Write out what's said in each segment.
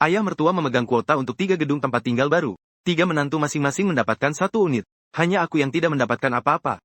Ayah mertua memegang kuota untuk 3 gedung tempat tinggal baru. 3 menantu masing-masing mendapatkan 1 unit. Hanya aku yang tidak mendapatkan apa-apa.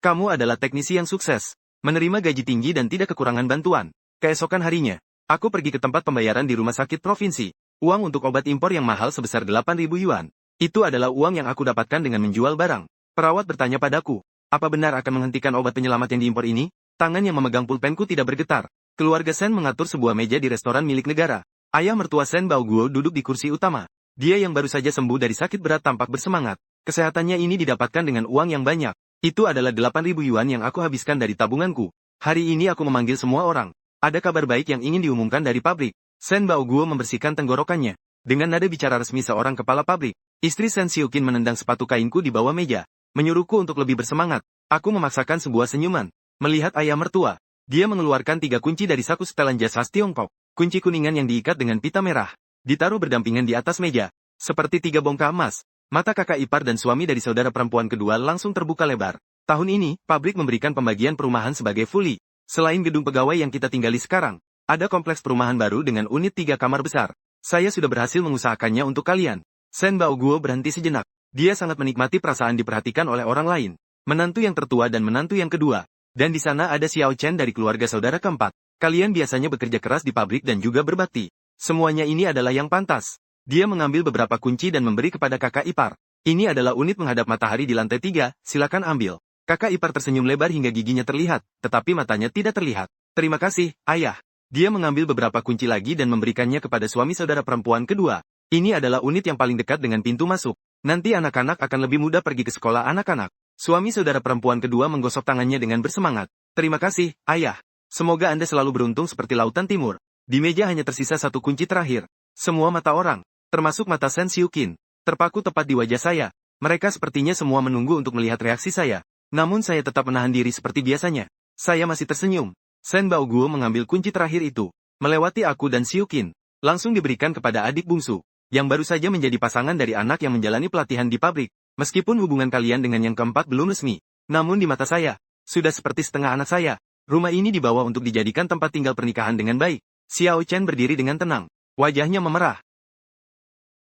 Kamu adalah teknisi yang sukses. Menerima gaji tinggi dan tidak kekurangan bantuan. Keesokan harinya, aku pergi ke tempat pembayaran di rumah sakit provinsi. Uang untuk obat impor yang mahal sebesar 8.000 yuan. Itu adalah uang yang aku dapatkan dengan menjual barang. Perawat bertanya padaku, apa benar akan menghentikan obat penyelamat yang diimpor ini? Tangan yang memegang pulpenku tidak bergetar. Keluarga Sen mengatur sebuah meja di restoran milik negara. Ayah mertua Sen Baoguo duduk di kursi utama. Dia yang baru saja sembuh dari sakit berat tampak bersemangat. Kesehatannya ini didapatkan dengan uang yang banyak. Itu adalah 8.000 yuan yang aku habiskan dari tabunganku. Hari ini aku memanggil semua orang. Ada kabar baik yang ingin diumumkan dari pabrik. Sen Baoguo membersihkan tenggorokannya. Dengan nada bicara resmi seorang kepala pabrik, istri Sen Xiuqin menendang sepatu kainku di bawah meja. Menyuruhku untuk lebih bersemangat. Aku memaksakan sebuah senyuman. Melihat ayah mertua, dia mengeluarkan 3 kunci dari saku setelan jas khas Tiongkok. Kunci kuningan yang diikat dengan pita merah. Ditaruh berdampingan di atas meja. Seperti 3 bongkah emas. Mata kakak ipar dan suami dari saudara perempuan kedua langsung terbuka lebar. Tahun ini, pabrik memberikan pembagian perumahan sebagai fully. Selain gedung pegawai yang kita tinggali sekarang, ada kompleks perumahan baru dengan unit 3 kamar besar. Saya sudah berhasil mengusahakannya untuk kalian. Sen Baoguo berhenti sejenak. Dia sangat menikmati perasaan diperhatikan oleh orang lain. Menantu yang tertua dan menantu yang kedua. Dan di sana ada Xiao Chen dari keluarga saudara keempat. Kalian biasanya bekerja keras di pabrik dan juga berbakti. Semuanya ini adalah yang pantas. Dia mengambil beberapa kunci dan memberi kepada kakak ipar. Ini adalah unit menghadap matahari di lantai 3, silakan ambil. Kakak ipar tersenyum lebar hingga giginya terlihat, tetapi matanya tidak terlihat. Terima kasih, ayah. Dia mengambil beberapa kunci lagi dan memberikannya kepada suami saudara perempuan kedua. Ini adalah unit yang paling dekat dengan pintu masuk. Nanti anak-anak akan lebih mudah pergi ke sekolah anak-anak. Suami saudara perempuan kedua menggosok tangannya dengan bersemangat. Terima kasih, ayah. Semoga Anda selalu beruntung seperti lautan timur. Di meja hanya tersisa 1 kunci terakhir. Semua mata orang, termasuk mata Sen Xiuqin, terpaku tepat di wajah saya. Mereka sepertinya semua menunggu untuk melihat reaksi saya. Namun saya tetap menahan diri seperti biasanya. Saya masih tersenyum. Sen Baoguo mengambil kunci terakhir itu. Melewati aku dan Xiuqin. Langsung diberikan kepada adik bungsu. Yang baru saja menjadi pasangan dari anak yang menjalani pelatihan di pabrik. Meskipun hubungan kalian dengan yang keempat belum resmi. Namun di mata saya, sudah seperti setengah anak saya. Rumah ini dibawa untuk dijadikan tempat tinggal pernikahan dengan baik. Xiao Chen berdiri dengan tenang. Wajahnya memerah.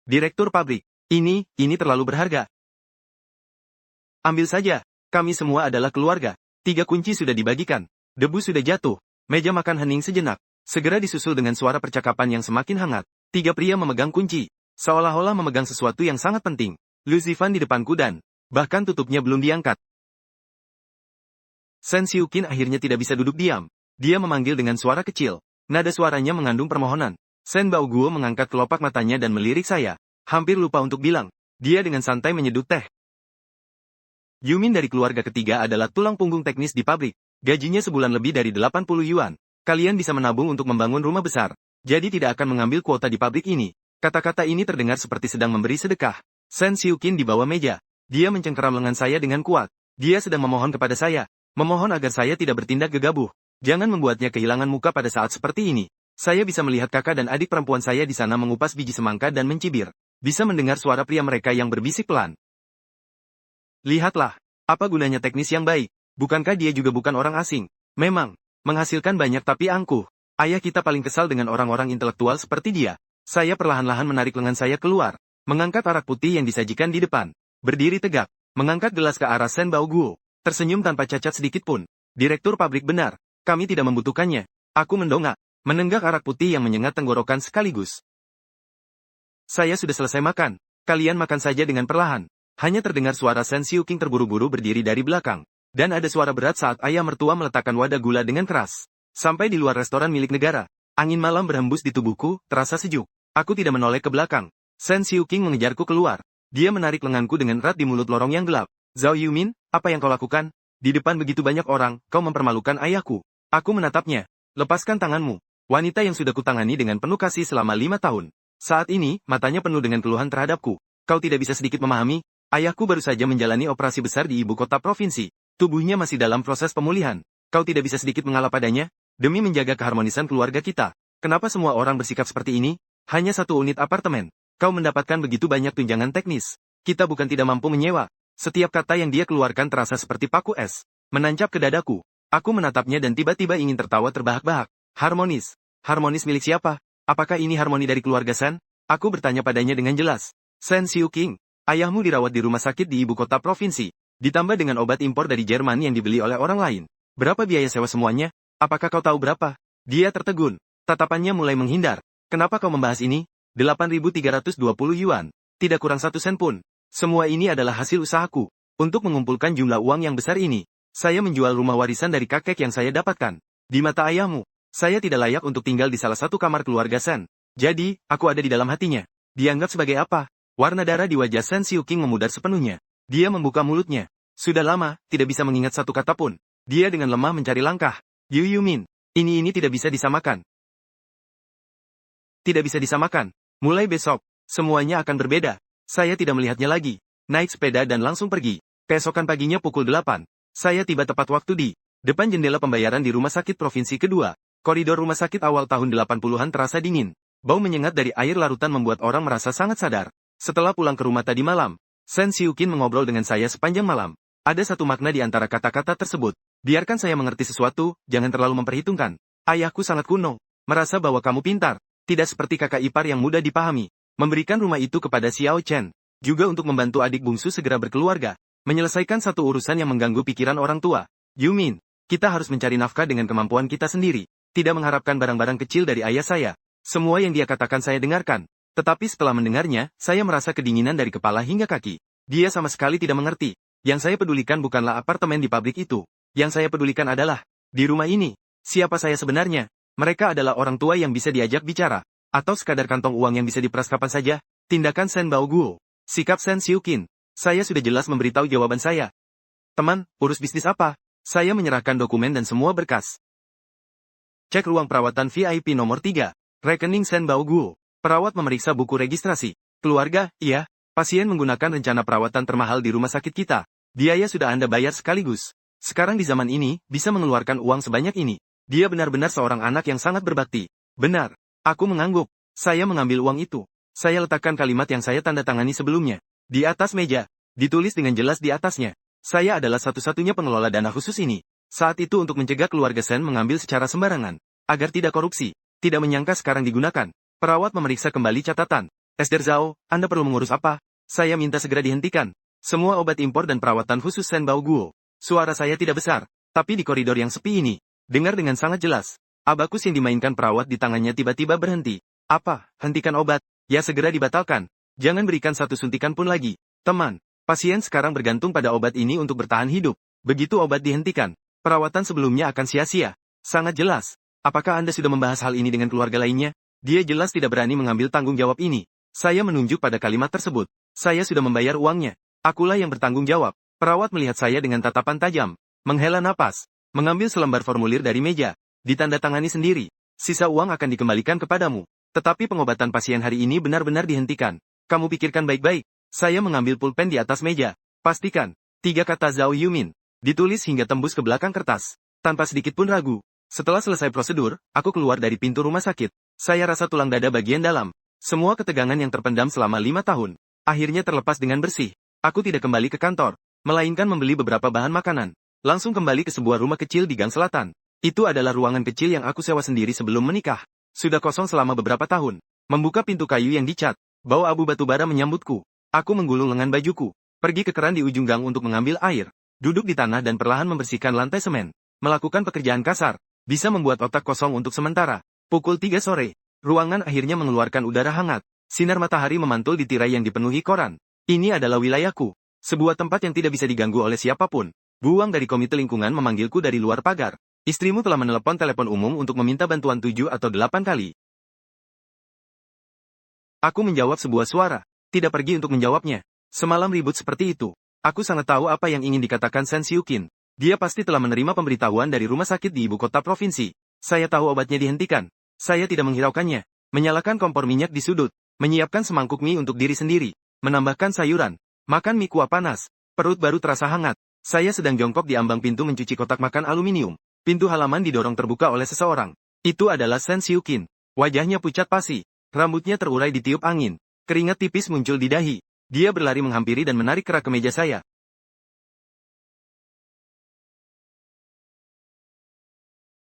Direktur pabrik. Ini terlalu berharga. Ambil saja. Kami semua adalah keluarga. 3 kunci sudah dibagikan. Debu sudah jatuh. Meja makan hening sejenak. Segera disusul dengan suara percakapan yang semakin hangat. 3 pria memegang kunci. Seolah-olah memegang sesuatu yang sangat penting. Lu Zifan di depanku dan bahkan tutupnya belum diangkat. Sen Xiuqin akhirnya tidak bisa duduk diam. Dia memanggil dengan suara kecil. Nada suaranya mengandung permohonan. Sen Baoguo mengangkat kelopak matanya dan melirik saya. Hampir lupa untuk bilang. Dia dengan santai menyeduh teh. Yumin dari keluarga ketiga adalah tulang punggung teknis di pabrik. Gajinya sebulan lebih dari 80 yuan. Kalian bisa menabung untuk membangun rumah besar. Jadi tidak akan mengambil kuota di pabrik ini. Kata-kata ini terdengar seperti sedang memberi sedekah. Sen Xiuqin di bawah meja. Dia mencengkeram lengan saya dengan kuat. Dia sedang memohon kepada saya. Memohon agar saya tidak bertindak gegabah. Jangan membuatnya kehilangan muka pada saat seperti ini. Saya bisa melihat kakak dan adik perempuan saya di sana mengupas biji semangka dan mencibir. Bisa mendengar suara pria mereka yang berbisik pelan. Lihatlah, apa gunanya teknis yang baik? Bukankah dia juga bukan orang asing? Memang, menghasilkan banyak tapi angkuh. Ayah kita paling kesal dengan orang-orang intelektual seperti dia. Saya perlahan-lahan menarik lengan saya keluar, mengangkat arak putih yang disajikan di depan. Berdiri tegak, mengangkat gelas ke arah Sen Baoguo. Tersenyum tanpa cacat sedikit pun. Direktur pabrik benar, kami tidak membutuhkannya. Aku mendongak, menenggak arak putih yang menyengat tenggorokan sekaligus. Saya sudah selesai makan. Kalian makan saja dengan perlahan. Hanya terdengar suara Sen Xiuqin terburu-buru berdiri dari belakang. Dan ada suara berat saat ayah mertua meletakkan wadah gula dengan keras. Sampai di luar restoran milik negara. Angin malam berhembus di tubuhku, terasa sejuk. Aku tidak menoleh ke belakang. Sen Xiuqin mengejarku keluar. Dia menarik lenganku dengan erat di mulut lorong yang gelap. Zhao Yumin, apa yang kau lakukan? Di depan begitu banyak orang, kau mempermalukan ayahku. Aku menatapnya. Lepaskan tanganmu. Wanita yang sudah kutangani dengan penuh kasih selama 5 tahun. Saat ini, matanya penuh dengan keluhan terhadapku. Kau tidak bisa sedikit memahami? Ayahku baru saja menjalani operasi besar di ibu kota provinsi. Tubuhnya masih dalam proses pemulihan. Kau tidak bisa sedikit mengalah padanya? Demi menjaga keharmonisan keluarga kita. Kenapa semua orang bersikap seperti ini? Hanya 1 unit apartemen. Kau mendapatkan begitu banyak tunjangan teknis. Kita bukan tidak mampu menyewa. Setiap kata yang dia keluarkan terasa seperti paku es. Menancap ke dadaku. Aku menatapnya dan tiba-tiba ingin tertawa terbahak-bahak. Harmonis. Harmonis milik siapa? apakah ini harmoni dari keluarga Sen? Aku bertanya padanya dengan jelas. Sen Xiuqing, ayahmu dirawat di rumah sakit di ibu kota provinsi. Ditambah dengan obat impor dari Jerman yang dibeli oleh orang lain. Berapa biaya sewa semuanya? Apakah kau tahu berapa? Dia tertegun. Tatapannya mulai menghindar. Kenapa kau membahas ini? 8.320 yuan. Tidak kurang 1 sen pun. Semua ini adalah hasil usahaku. Untuk mengumpulkan jumlah uang yang besar ini, saya menjual rumah warisan dari kakek yang saya dapatkan. Di mata ayahmu, saya tidak layak untuk tinggal di salah satu kamar keluarga Sen. Jadi, aku ada di dalam hatinya. Dianggap sebagai apa? Warna darah di wajah Sen Xiuqing memudar sepenuhnya. Dia membuka mulutnya. Sudah lama, tidak bisa mengingat satu kata pun. Dia dengan lemah mencari langkah. Yu Yumin, ini tidak bisa disamakan. Tidak bisa disamakan. Mulai besok, semuanya akan berbeda. Saya tidak melihatnya lagi. Naik sepeda dan langsung pergi. Keesokan paginya pukul 8. Saya tiba tepat waktu di depan jendela pembayaran di rumah sakit provinsi kedua. Koridor rumah sakit awal tahun 80-an terasa dingin. Bau menyengat dari air larutan membuat orang merasa sangat sadar. Setelah pulang ke rumah tadi malam, Sen Xiuqing mengobrol dengan saya sepanjang malam. Ada satu makna di antara kata-kata tersebut. Biarkan saya mengerti sesuatu, jangan terlalu memperhitungkan. Ayahku sangat kuno. Merasa bahwa kamu pintar. Tidak seperti kakak ipar yang mudah dipahami. Memberikan rumah itu kepada Xiao Chen. Juga untuk membantu adik bungsu segera berkeluarga. Menyelesaikan satu urusan yang mengganggu pikiran orang tua. Yumin, kita harus mencari nafkah dengan kemampuan kita sendiri. Tidak mengharapkan barang-barang kecil dari ayah saya. Semua yang dia katakan saya dengarkan. Tetapi setelah mendengarnya, saya merasa kedinginan dari kepala hingga kaki. Dia sama sekali tidak mengerti. Yang saya pedulikan bukanlah apartemen di pabrik itu. Yang saya pedulikan adalah, di rumah ini, siapa saya sebenarnya? Mereka adalah orang tua yang bisa diajak bicara. Atau sekadar kantong uang yang bisa diperas kapan saja. Tindakan Sen Baoguo. Sikap Sen Xiuqing. Saya sudah jelas memberitahu jawaban saya. Teman, urus bisnis apa? Saya menyerahkan dokumen dan semua berkas. Cek ruang perawatan VIP nomor 3. Rekening Sen Baoguo. Perawat memeriksa buku registrasi. Keluarga, iya. Pasien menggunakan rencana perawatan termahal di rumah sakit kita. Biaya sudah Anda bayar sekaligus. Sekarang di zaman ini, bisa mengeluarkan uang sebanyak ini. Dia benar-benar seorang anak yang sangat berbakti. Benar. Aku mengangguk. Saya mengambil uang itu. Saya letakkan kalimat yang saya tanda tangani sebelumnya. Di atas meja. Ditulis dengan jelas di atasnya. Saya adalah satu-satunya pengelola dana khusus ini. Saat itu untuk mencegah keluarga Sen mengambil secara sembarangan. Agar tidak korupsi. Tidak menyangka sekarang digunakan. Perawat memeriksa kembali catatan. Esther Zhao, Anda perlu mengurus apa? Saya minta segera dihentikan. Semua obat impor dan perawatan khusus Sen Baoguo. Suara saya tidak besar. Tapi di koridor yang sepi ini. Dengar dengan sangat jelas. Abakus yang dimainkan perawat di tangannya tiba-tiba berhenti. Apa? Hentikan obat. Ya segera dibatalkan. Jangan berikan satu suntikan pun lagi. Teman, pasien sekarang bergantung pada obat ini untuk bertahan hidup. Begitu obat dihentikan, perawatan sebelumnya akan sia-sia. Sangat jelas. Apakah Anda sudah membahas hal ini dengan keluarga lainnya? Dia jelas tidak berani mengambil tanggung jawab ini. Saya menunjuk pada kalimat tersebut. Saya sudah membayar uangnya. Akulah yang bertanggung jawab. Perawat melihat saya dengan tatapan tajam. Menghela napas. Mengambil selembar formulir dari meja. Ditandatangani sendiri. Sisa uang akan dikembalikan kepadamu. Tetapi pengobatan pasien hari ini benar-benar dihentikan. Kamu pikirkan baik-baik. Saya mengambil pulpen di atas meja. Pastikan. 3 kata Zhao Yumin. Ditulis hingga tembus ke belakang kertas. Tanpa sedikit pun ragu. Setelah selesai prosedur, aku keluar dari pintu rumah sakit. Saya rasa tulang dada bagian dalam. Semua ketegangan yang terpendam selama 5 tahun. Akhirnya terlepas dengan bersih. Aku tidak kembali ke kantor. Melainkan membeli beberapa bahan makanan. Langsung kembali ke sebuah rumah kecil di gang selatan. Itu adalah ruangan kecil yang aku sewa sendiri sebelum menikah. Sudah kosong selama beberapa tahun. Membuka pintu kayu yang dicat. Bau abu batubara menyambutku. Aku menggulung lengan bajuku. Pergi ke keran di ujung gang untuk mengambil air. Duduk di tanah dan perlahan membersihkan lantai semen. Melakukan pekerjaan kasar. Bisa membuat otak kosong untuk sementara. Pukul 3 sore. Ruangan akhirnya mengeluarkan udara hangat. Sinar matahari memantul di tirai yang dipenuhi koran. Ini adalah wilayahku. Sebuah tempat yang tidak bisa diganggu oleh siapapun. Buang dari komite lingkungan memanggilku dari luar pagar. Istrimu telah menelepon telepon umum untuk meminta bantuan 7 atau 8 kali. Aku menjawab sebuah suara. Tidak pergi untuk menjawabnya. Semalam ribut seperti itu. Aku sangat tahu apa yang ingin dikatakan Sen Xiuqing. Dia pasti telah menerima pemberitahuan dari rumah sakit di ibu kota provinsi. Saya tahu obatnya dihentikan. Saya tidak menghiraukannya. Menyalakan kompor minyak di sudut. Menyiapkan semangkuk mie untuk diri sendiri. Menambahkan sayuran. Makan mie kuah panas. Perut baru terasa hangat. Saya sedang jongkok di ambang pintu mencuci kotak makan aluminium. Pintu halaman didorong terbuka oleh seseorang. Itu adalah Sen Xiuqing. Wajahnya pucat pasi. Rambutnya terurai ditiup angin. Keringat tipis muncul di dahi. Dia berlari menghampiri dan menarik kerak ke meja saya.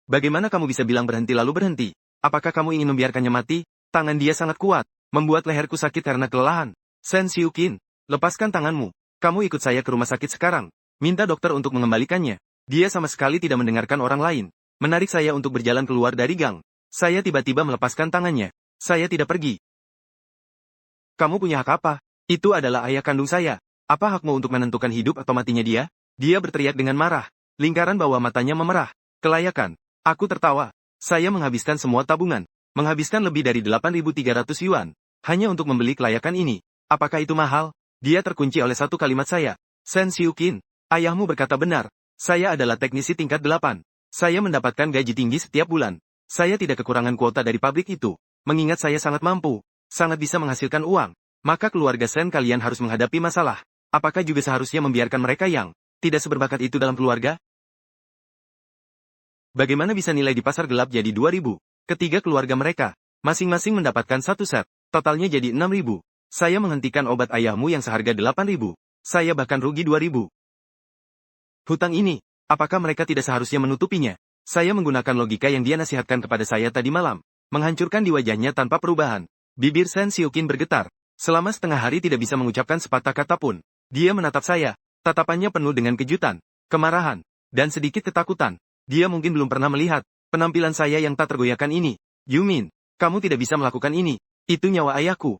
Bagaimana kamu bisa bilang berhenti lalu berhenti? Apakah kamu ingin membiarkannya mati? Tangan dia sangat kuat, membuat leherku sakit karena kelelahan. Sen Xiuqin, lepaskan tanganmu. Kamu ikut saya ke rumah sakit sekarang. Minta dokter untuk mengembalikannya. Dia sama sekali tidak mendengarkan orang lain. Menarik saya untuk berjalan keluar dari gang. Saya tiba-tiba melepaskan tangannya. Saya tidak pergi. Kamu punya hak apa? Itu adalah ayah kandung saya. Apa hakmu untuk menentukan hidup atau matinya dia? Dia berteriak dengan marah. Lingkaran bawah matanya memerah. Kelayakan. Aku tertawa. Saya menghabiskan semua tabungan. Menghabiskan lebih dari 8.300 yuan. Hanya untuk membeli kelayakan ini. Apakah itu mahal? Dia terkunci oleh satu kalimat saya. Sen Xiuqin, ayahmu berkata benar. Saya adalah teknisi tingkat 8. Saya mendapatkan gaji tinggi setiap bulan. Saya tidak kekurangan kuota dari pabrik itu. Mengingat saya sangat mampu. Sangat bisa menghasilkan uang. Maka keluarga Sen kalian harus menghadapi masalah. Apakah juga seharusnya membiarkan mereka yang tidak seberbakat itu dalam keluarga? Bagaimana bisa nilai di pasar gelap jadi 2.000? Ketiga keluarga mereka, masing-masing mendapatkan satu set, totalnya jadi 6.000. Saya menghentikan obat ayahmu yang seharga 8.000. Saya bahkan rugi 2.000. Hutang ini, apakah mereka tidak seharusnya menutupinya? Saya menggunakan logika yang dia nasihatkan kepada saya tadi malam, menghancurkan di wajahnya tanpa perubahan. Bibir Sen Xiuqin bergetar. Selama setengah hari tidak bisa mengucapkan sepatah kata pun. Dia menatap saya, tatapannya penuh dengan kejutan, kemarahan, dan sedikit ketakutan. Dia mungkin belum pernah melihat penampilan saya yang tak tergoyahkan ini. Yumin, kamu tidak bisa melakukan ini. Itu nyawa ayahku.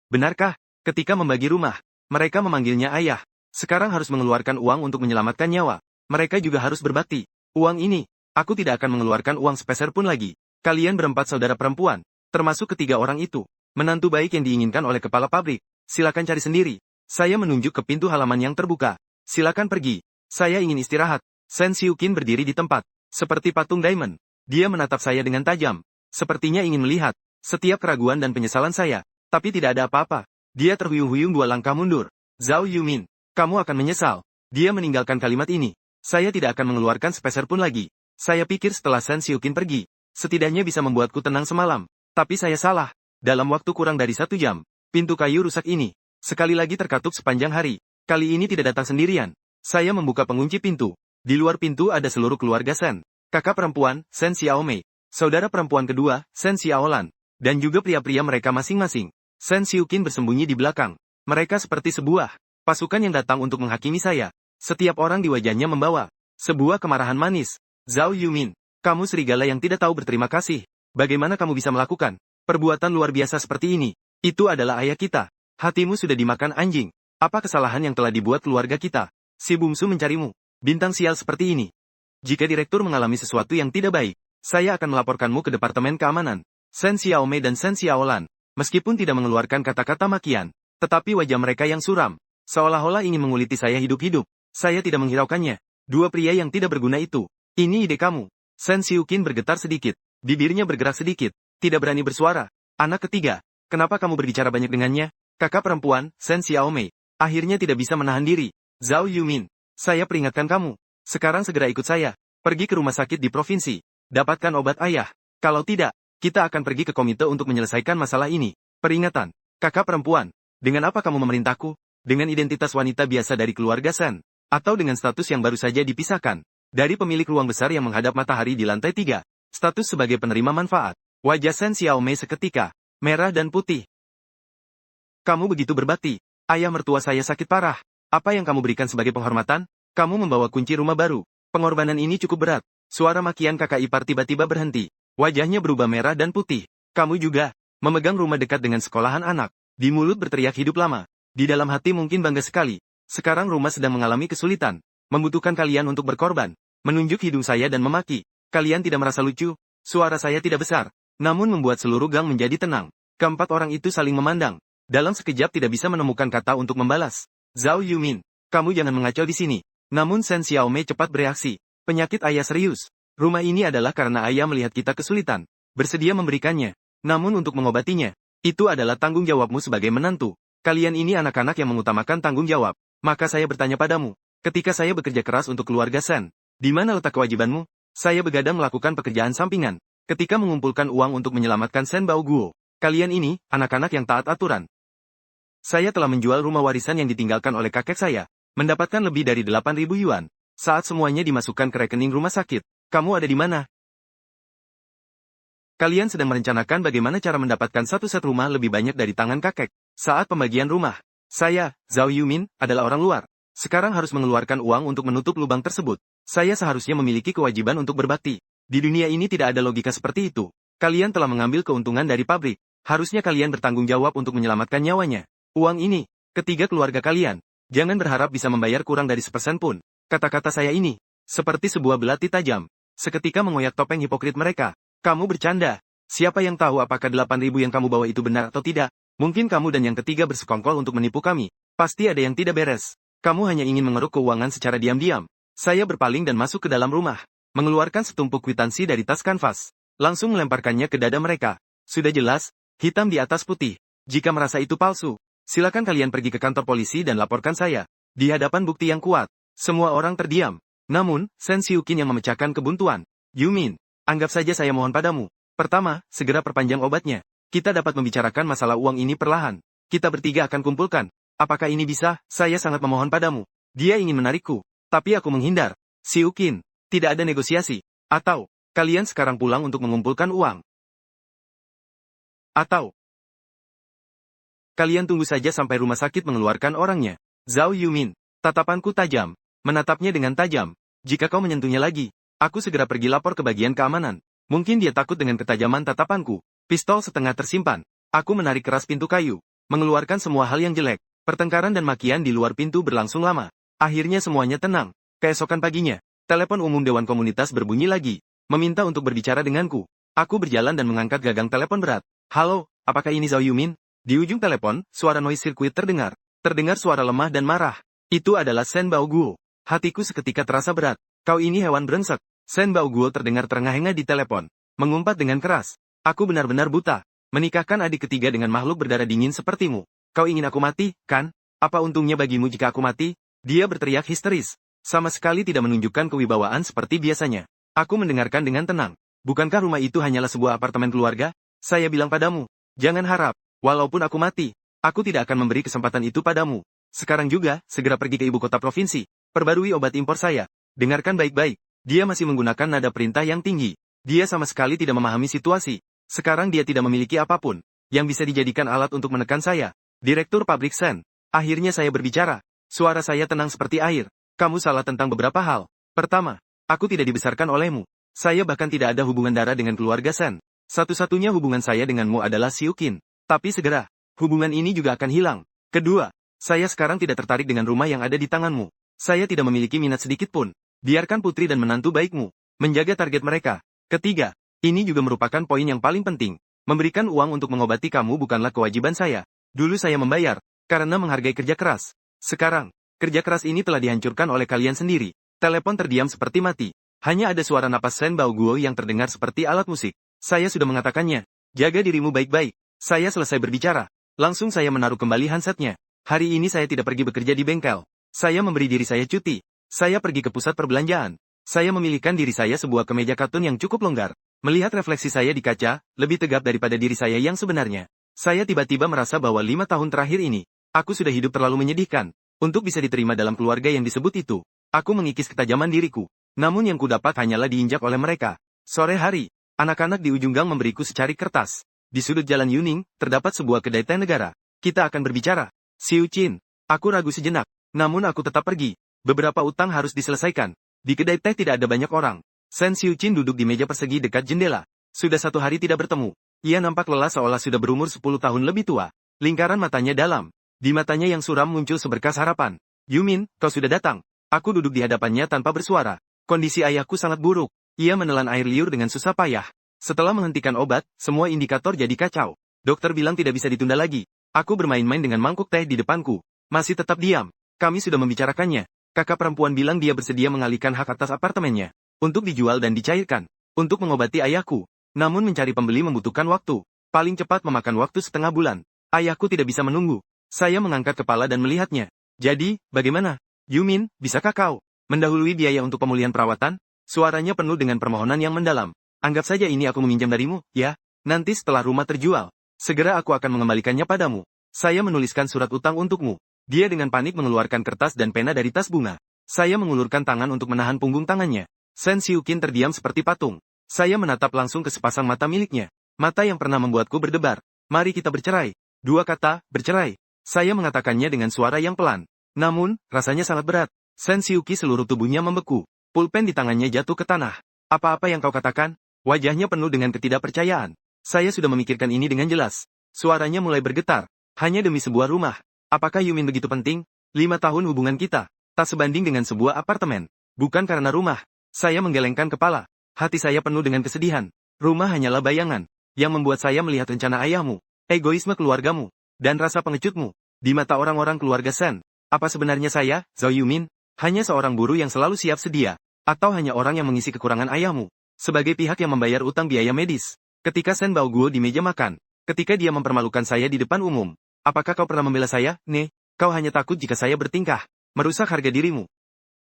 Benarkah? Ketika membagi rumah, mereka memanggilnya ayah. Sekarang harus mengeluarkan uang untuk menyelamatkan nyawa. Mereka juga harus berbakti. Uang ini, aku tidak akan mengeluarkan uang sepeser pun lagi. Kalian berempat saudara perempuan, termasuk ketiga orang itu. Menantu baik yang diinginkan oleh kepala pabrik. Silakan cari sendiri. Saya menunjuk ke pintu halaman yang terbuka. Silakan pergi. Saya ingin istirahat. Sen Xiuqin berdiri di tempat, seperti patung diamond. Dia menatap saya dengan tajam. Sepertinya ingin melihat setiap keraguan dan penyesalan saya. Tapi tidak ada apa-apa. Dia terhuyung-huyung 2 langkah mundur. Zhao Yumin, kamu akan menyesal. Dia meninggalkan kalimat ini. Saya tidak akan mengeluarkan sepeser pun lagi. Saya pikir setelah Sen Xiuqin pergi, setidaknya bisa membuatku tenang semalam. Tapi saya salah. Dalam waktu kurang dari 1 jam, pintu kayu rusak ini sekali lagi terkatup sepanjang hari. Kali ini tidak datang sendirian. Saya membuka pengunci pintu. Di luar pintu ada seluruh keluarga Sen. Kakak perempuan, Sen Xiaomei. Saudara perempuan kedua, Sen Xiaolan. Dan juga pria-pria mereka masing-masing. Sen Xiuqin bersembunyi di belakang. Mereka seperti sebuah pasukan yang datang untuk menghakimi saya. Setiap orang di wajahnya membawa sebuah kemarahan manis. Zhao Yumin, kamu serigala yang tidak tahu berterima kasih. Bagaimana kamu bisa melakukan perbuatan luar biasa seperti ini? Itu adalah ayah kita. Hatimu sudah dimakan anjing. Apa kesalahan yang telah dibuat keluarga kita? Si bungsu mencarimu. Bintang sial seperti ini. Jika direktur mengalami sesuatu yang tidak baik, saya akan melaporkanmu ke Departemen Keamanan. Sen Xiaomei dan Sen Xiaolan, meskipun tidak mengeluarkan kata-kata makian, tetapi wajah mereka yang suram, seolah-olah ingin menguliti saya hidup-hidup. Saya tidak menghiraukannya. Dua pria yang tidak berguna itu. Ini ide kamu. Sen Xiuqin bergetar sedikit. Bibirnya bergerak sedikit. Tidak berani bersuara. Anak ketiga. Kenapa kamu berbicara banyak dengannya? Kakak perempuan, Sen Xiaomei, akhirnya tidak bisa menahan diri. Zhao Yumin, saya peringatkan kamu. Sekarang segera ikut saya. Pergi ke rumah sakit di provinsi. Dapatkan obat ayah. Kalau tidak, kita akan pergi ke komite untuk menyelesaikan masalah ini. Peringatan. Kakak perempuan, dengan apa kamu memerintahku? Dengan identitas wanita biasa dari keluarga Sen? Atau dengan status yang baru saja dipisahkan? Dari pemilik ruang besar yang menghadap matahari di lantai 3. Status sebagai penerima manfaat. Wajah Sen Xiaomei seketika merah dan putih. Kamu begitu berbakti. Ayah mertua saya sakit parah. Apa yang kamu berikan sebagai penghormatan? Kamu membawa kunci rumah baru. Pengorbanan ini cukup berat. Suara makian kakak ipar tiba-tiba berhenti. Wajahnya berubah merah dan putih. Kamu juga memegang rumah dekat dengan sekolahan anak. Di mulut berteriak hidup lama. Di dalam hati mungkin bangga sekali. Sekarang rumah sedang mengalami kesulitan. Membutuhkan kalian untuk berkorban. Menunjuk hidung saya dan memaki. Kalian tidak merasa lucu? Suara saya tidak besar, namun membuat seluruh gang menjadi tenang. Keempat orang itu saling memandang. Dalam sekejap tidak bisa menemukan kata untuk membalas. Zhao Yumin, kamu jangan mengacau di sini. Namun Sen Xiaomei cepat bereaksi. Penyakit ayah serius. Rumah ini adalah karena ayah melihat kita kesulitan. Bersedia memberikannya. Namun untuk mengobatinya, itu adalah tanggung jawabmu sebagai menantu. Kalian ini anak-anak yang mengutamakan tanggung jawab. Maka saya bertanya padamu, ketika saya bekerja keras untuk keluarga Sen, di mana letak kewajibanmu? Saya begadang melakukan pekerjaan sampingan. Ketika mengumpulkan uang untuk menyelamatkan Sen Baoguo, kalian ini, anak-anak yang taat aturan. Saya telah menjual rumah warisan yang ditinggalkan oleh kakek saya, mendapatkan lebih dari 8.000 yuan. Saat semuanya dimasukkan ke rekening rumah sakit, kamu ada di mana? Kalian sedang merencanakan bagaimana cara mendapatkan satu set rumah lebih banyak dari tangan kakek. Saat pembagian rumah, saya, Zhao Yumin, adalah orang luar. Sekarang harus mengeluarkan uang untuk menutup lubang tersebut. Saya seharusnya memiliki kewajiban untuk berbakti. Di dunia ini tidak ada logika seperti itu. Kalian telah mengambil keuntungan dari pabrik. Harusnya kalian bertanggung jawab untuk menyelamatkan nyawanya. Uang ini, ketiga keluarga kalian. Jangan berharap bisa membayar kurang dari 1% pun. Kata-kata saya ini, seperti sebuah belati tajam. Seketika mengoyak topeng hipokrit mereka. Kamu bercanda. Siapa yang tahu apakah 8.000 yang kamu bawa itu benar atau tidak? Mungkin kamu dan yang ketiga bersekongkol untuk menipu kami. Pasti ada yang tidak beres. Kamu hanya ingin mengeruk keuangan secara diam-diam. Saya berpaling dan masuk ke dalam rumah. Mengeluarkan setumpuk kwitansi dari tas kanvas. Langsung melemparkannya ke dada mereka. Sudah jelas, hitam di atas putih. Jika merasa itu palsu, silakan kalian pergi ke kantor polisi dan laporkan saya. Di hadapan bukti yang kuat, semua orang terdiam. Namun, Shen Xiuqin yang memecahkan kebuntuan. Yumin, anggap saja saya mohon padamu. Pertama, segera perpanjang obatnya. Kita dapat membicarakan masalah uang ini perlahan. Kita bertiga akan kumpulkan. Apakah ini bisa? Saya sangat memohon padamu. Dia ingin menarikku, tapi aku menghindar. Xiuqin, tidak ada negosiasi. Atau, kalian sekarang pulang untuk mengumpulkan uang. Atau, kalian tunggu saja sampai rumah sakit mengeluarkan orangnya. Zhao Yumin, tatapanku tajam. Menatapnya dengan tajam. Jika kau menyentuhnya lagi, aku segera pergi lapor ke bagian keamanan. Mungkin dia takut dengan ketajaman tatapanku. Pistol setengah tersimpan. Aku menarik keras pintu kayu, mengeluarkan semua hal yang jelek. Pertengkaran dan makian di luar pintu berlangsung lama. Akhirnya semuanya tenang. Keesokan paginya, telepon umum Dewan Komunitas berbunyi lagi, meminta untuk berbicara denganku. Aku berjalan dan mengangkat gagang telepon berat. Halo, apakah ini Zhao Yumin? Di ujung telepon, suara noise circuit terdengar. Terdengar suara lemah dan marah. Itu adalah Shen Baoguo. Hatiku seketika terasa berat. Kau ini hewan brengsek. Shen Baoguo terdengar terengah-engah di telepon, mengumpat dengan keras. Aku benar-benar buta. Menikahkan adik ketiga dengan makhluk berdarah dingin sepertimu. Kau ingin aku mati, kan? Apa untungnya bagimu jika aku mati? Dia berteriak histeris. Sama sekali tidak menunjukkan kewibawaan seperti biasanya. Aku mendengarkan dengan tenang. Bukankah rumah itu hanyalah sebuah apartemen keluarga? Saya bilang padamu, jangan harap. Walaupun aku mati, aku tidak akan memberi kesempatan itu padamu. Sekarang juga, segera pergi ke ibu kota provinsi. Perbarui obat impor saya. Dengarkan baik-baik. Dia masih menggunakan nada perintah yang tinggi. Dia sama sekali tidak memahami situasi. Sekarang dia tidak memiliki apapun yang bisa dijadikan alat untuk menekan saya. Direktur pabrik Shen. Akhirnya saya berbicara. Suara saya tenang seperti air. Kamu salah tentang beberapa hal. Pertama, aku tidak dibesarkan olehmu. Saya bahkan tidak ada hubungan darah dengan keluarga Shen. Satu-satunya hubungan saya denganmu adalah Xiuqin. Tapi segera, hubungan ini juga akan hilang. Kedua, saya sekarang tidak tertarik dengan rumah yang ada di tanganmu. Saya tidak memiliki minat sedikit pun. Biarkan putri dan menantu baikmu menjaga target mereka. Ketiga, ini juga merupakan poin yang paling penting. Memberikan uang untuk mengobati kamu bukanlah kewajiban saya. Dulu saya membayar, karena menghargai kerja keras. Sekarang, kerja keras ini telah dihancurkan oleh kalian sendiri. Telepon terdiam seperti mati. Hanya ada suara napas Shen Baoguo yang terdengar seperti alat musik. Saya sudah mengatakannya. Jaga dirimu baik-baik. Saya selesai berbicara. Langsung saya menaruh kembali handsetnya. Hari ini saya tidak pergi bekerja di bengkel. Saya memberi diri saya cuti. Saya pergi ke pusat perbelanjaan. Saya memilihkan diri saya sebuah kemeja katun yang cukup longgar. Melihat refleksi saya di kaca, lebih tegap daripada diri saya yang sebenarnya. Saya tiba-tiba merasa bahwa 5 tahun terakhir ini, aku sudah hidup terlalu menyedihkan. Untuk bisa diterima dalam keluarga yang disebut itu, aku mengikis ketajaman diriku. Namun yang kudapat hanyalah diinjak oleh mereka. Sore hari, anak-anak di ujung gang memberiku secari kertas. Di sudut jalan Yuning, terdapat sebuah kedai teh negara. Kita akan berbicara. Xiuqin, aku ragu sejenak. Namun aku tetap pergi. Beberapa utang harus diselesaikan. Di kedai teh tidak ada banyak orang. Shen Xiuqin duduk di meja persegi dekat jendela. Sudah 1 hari tidak bertemu. Ia nampak lelah seolah sudah berumur 10 tahun lebih tua. Lingkaran matanya dalam. Di matanya yang suram muncul seberkas harapan. Yumin, kau sudah datang. Aku duduk di hadapannya tanpa bersuara. Kondisi ayahku sangat buruk. Ia menelan air liur dengan susah payah. Setelah menghentikan obat, semua indikator jadi kacau. Dokter bilang tidak bisa ditunda lagi. Aku bermain-main dengan mangkuk teh di depanku. Masih tetap diam. Kami sudah membicarakannya. Kakak perempuan bilang dia bersedia mengalihkan hak atas apartemennya. Untuk dijual dan dicairkan. Untuk mengobati ayahku. Namun mencari pembeli membutuhkan waktu. Paling cepat memakan waktu setengah bulan. Ayahku tidak bisa menunggu. Saya mengangkat kepala dan melihatnya. Jadi, bagaimana? Yumin, bisakah kau mendahului biaya untuk pemulihan perawatan? Suaranya penuh dengan permohonan yang mendalam. Anggap saja ini aku meminjam darimu, ya. Nanti setelah rumah terjual, segera aku akan mengembalikannya padamu. Saya menuliskan surat utang untukmu. Dia dengan panik mengeluarkan kertas dan pena dari tas bunga. Saya mengulurkan tangan untuk menahan punggung tangannya. Shen Xiuqin terdiam seperti patung. Saya menatap langsung ke sepasang mata miliknya. Mata yang pernah membuatku berdebar. Mari kita bercerai. Dua kata, bercerai. Saya mengatakannya dengan suara yang pelan. Namun, rasanya sangat berat. Sensiuki seluruh tubuhnya membeku. Pulpen di tangannya jatuh ke tanah. Apa-apa yang kau katakan? Wajahnya penuh dengan ketidakpercayaan. Saya sudah memikirkan ini dengan jelas. Suaranya mulai bergetar. Hanya demi sebuah rumah. Apakah Yumin begitu penting? 5 tahun hubungan kita. Tak sebanding dengan sebuah apartemen. Bukan karena rumah. Saya menggelengkan kepala. Hati saya penuh dengan kesedihan. Rumah hanyalah bayangan. Yang membuat saya melihat rencana ayahmu. Egoisme keluargamu. Dan rasa pengecutmu. Di mata orang-orang keluarga Sen. Apa sebenarnya saya, Zhao Yumin? Hanya seorang buruh yang selalu siap sedia. Atau hanya orang yang mengisi kekurangan ayahmu. Sebagai pihak yang membayar utang biaya medis. Ketika Sen Baoguo di meja makan. Ketika dia mempermalukan saya di depan umum. Apakah kau pernah membela saya, Ne? Kau hanya takut jika saya bertingkah. Merusak harga dirimu.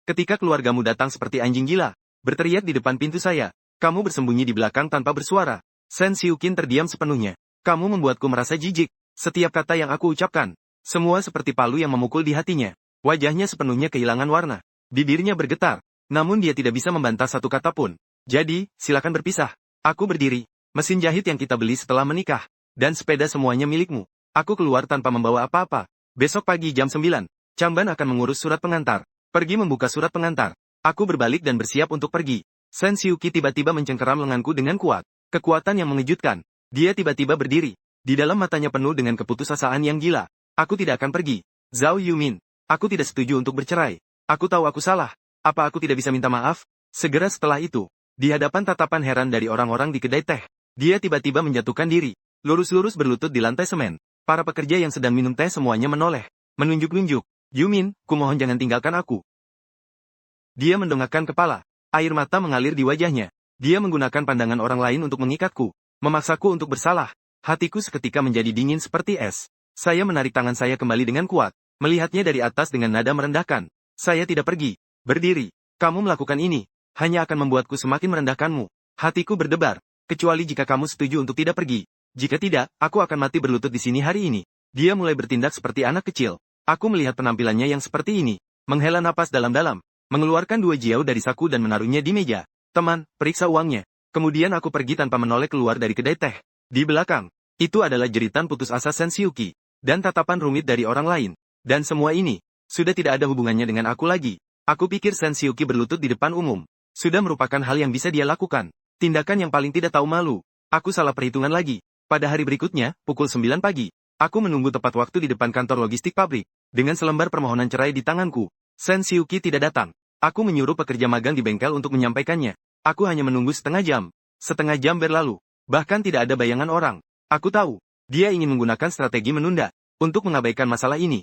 Ketika keluargamu datang seperti anjing gila. Berteriak di depan pintu saya. Kamu bersembunyi di belakang tanpa bersuara. Sen Xiuqin terdiam sepenuhnya. Kamu membuatku merasa jijik. Setiap kata yang aku ucapkan. Semua seperti palu yang memukul di hatinya. Wajahnya sepenuhnya kehilangan warna. Bibirnya bergetar. Namun dia tidak bisa membantah satu kata pun. Jadi, silakan berpisah. Aku berdiri. Mesin jahit yang kita beli setelah menikah. Dan sepeda semuanya milikmu. Aku keluar tanpa membawa apa-apa. Besok pagi jam 9. Chamban akan mengurus surat pengantar. Pergi membuka surat pengantar. Aku berbalik dan bersiap untuk pergi. Sen Xiuqi tiba-tiba mencengkeram lenganku dengan kuat. Kekuatan yang mengejutkan. Dia tiba-tiba berdiri. Di dalam matanya penuh dengan keputusasaan yang gila. Aku tidak akan pergi. Zhao Yumin. Aku tidak setuju untuk bercerai. Aku tahu aku salah. Apa aku tidak bisa minta maaf? Segera setelah itu. Di hadapan tatapan heran dari orang-orang di kedai teh. Dia tiba-tiba menjatuhkan diri. Lurus-lurus berlutut di lantai semen. Para pekerja yang sedang minum teh semuanya menoleh. Menunjuk-nunjuk. Yumin, kumohon jangan tinggalkan aku. Dia mendongakkan kepala. Air mata mengalir di wajahnya. Dia menggunakan pandangan orang lain untuk mengikatku. Memaksaku untuk bersalah. Hatiku seketika menjadi dingin seperti es. Saya menarik tangan saya kembali dengan kuat. Melihatnya dari atas dengan nada merendahkan. Saya tidak pergi. Berdiri. Kamu melakukan ini. Hanya akan membuatku semakin merendahkanmu. Hatiku berdebar. Kecuali jika kamu setuju untuk tidak pergi. Jika tidak, aku akan mati berlutut di sini hari ini. Dia mulai bertindak seperti anak kecil. Aku melihat penampilannya yang seperti ini. Menghela napas dalam-dalam. Mengeluarkan 2 jiao dari saku dan menaruhnya di meja. Teman, periksa uangnya. Kemudian aku pergi tanpa menoleh keluar dari kedai teh. Di belakang. Itu adalah jeritan putus asa Sen Xiuqi. Dan tatapan rumit dari orang lain. Dan semua ini. Sudah tidak ada hubungannya dengan aku lagi. Aku pikir Sen Xiuqi berlutut di depan umum. Sudah merupakan hal yang bisa dia lakukan. Tindakan yang paling tidak tahu malu. Aku salah perhitungan lagi. Pada hari berikutnya, pukul 9 pagi. Aku menunggu tepat waktu di depan kantor logistik pabrik. Dengan selembar permohonan cerai di tanganku. Sen Xiuqi tidak datang. Aku menyuruh pekerja magang di bengkel untuk menyampaikannya. Aku hanya menunggu setengah jam. Setengah jam berlalu. Bahkan tidak ada bayangan orang. Aku tahu. Dia ingin menggunakan strategi menunda. Untuk mengabaikan masalah ini.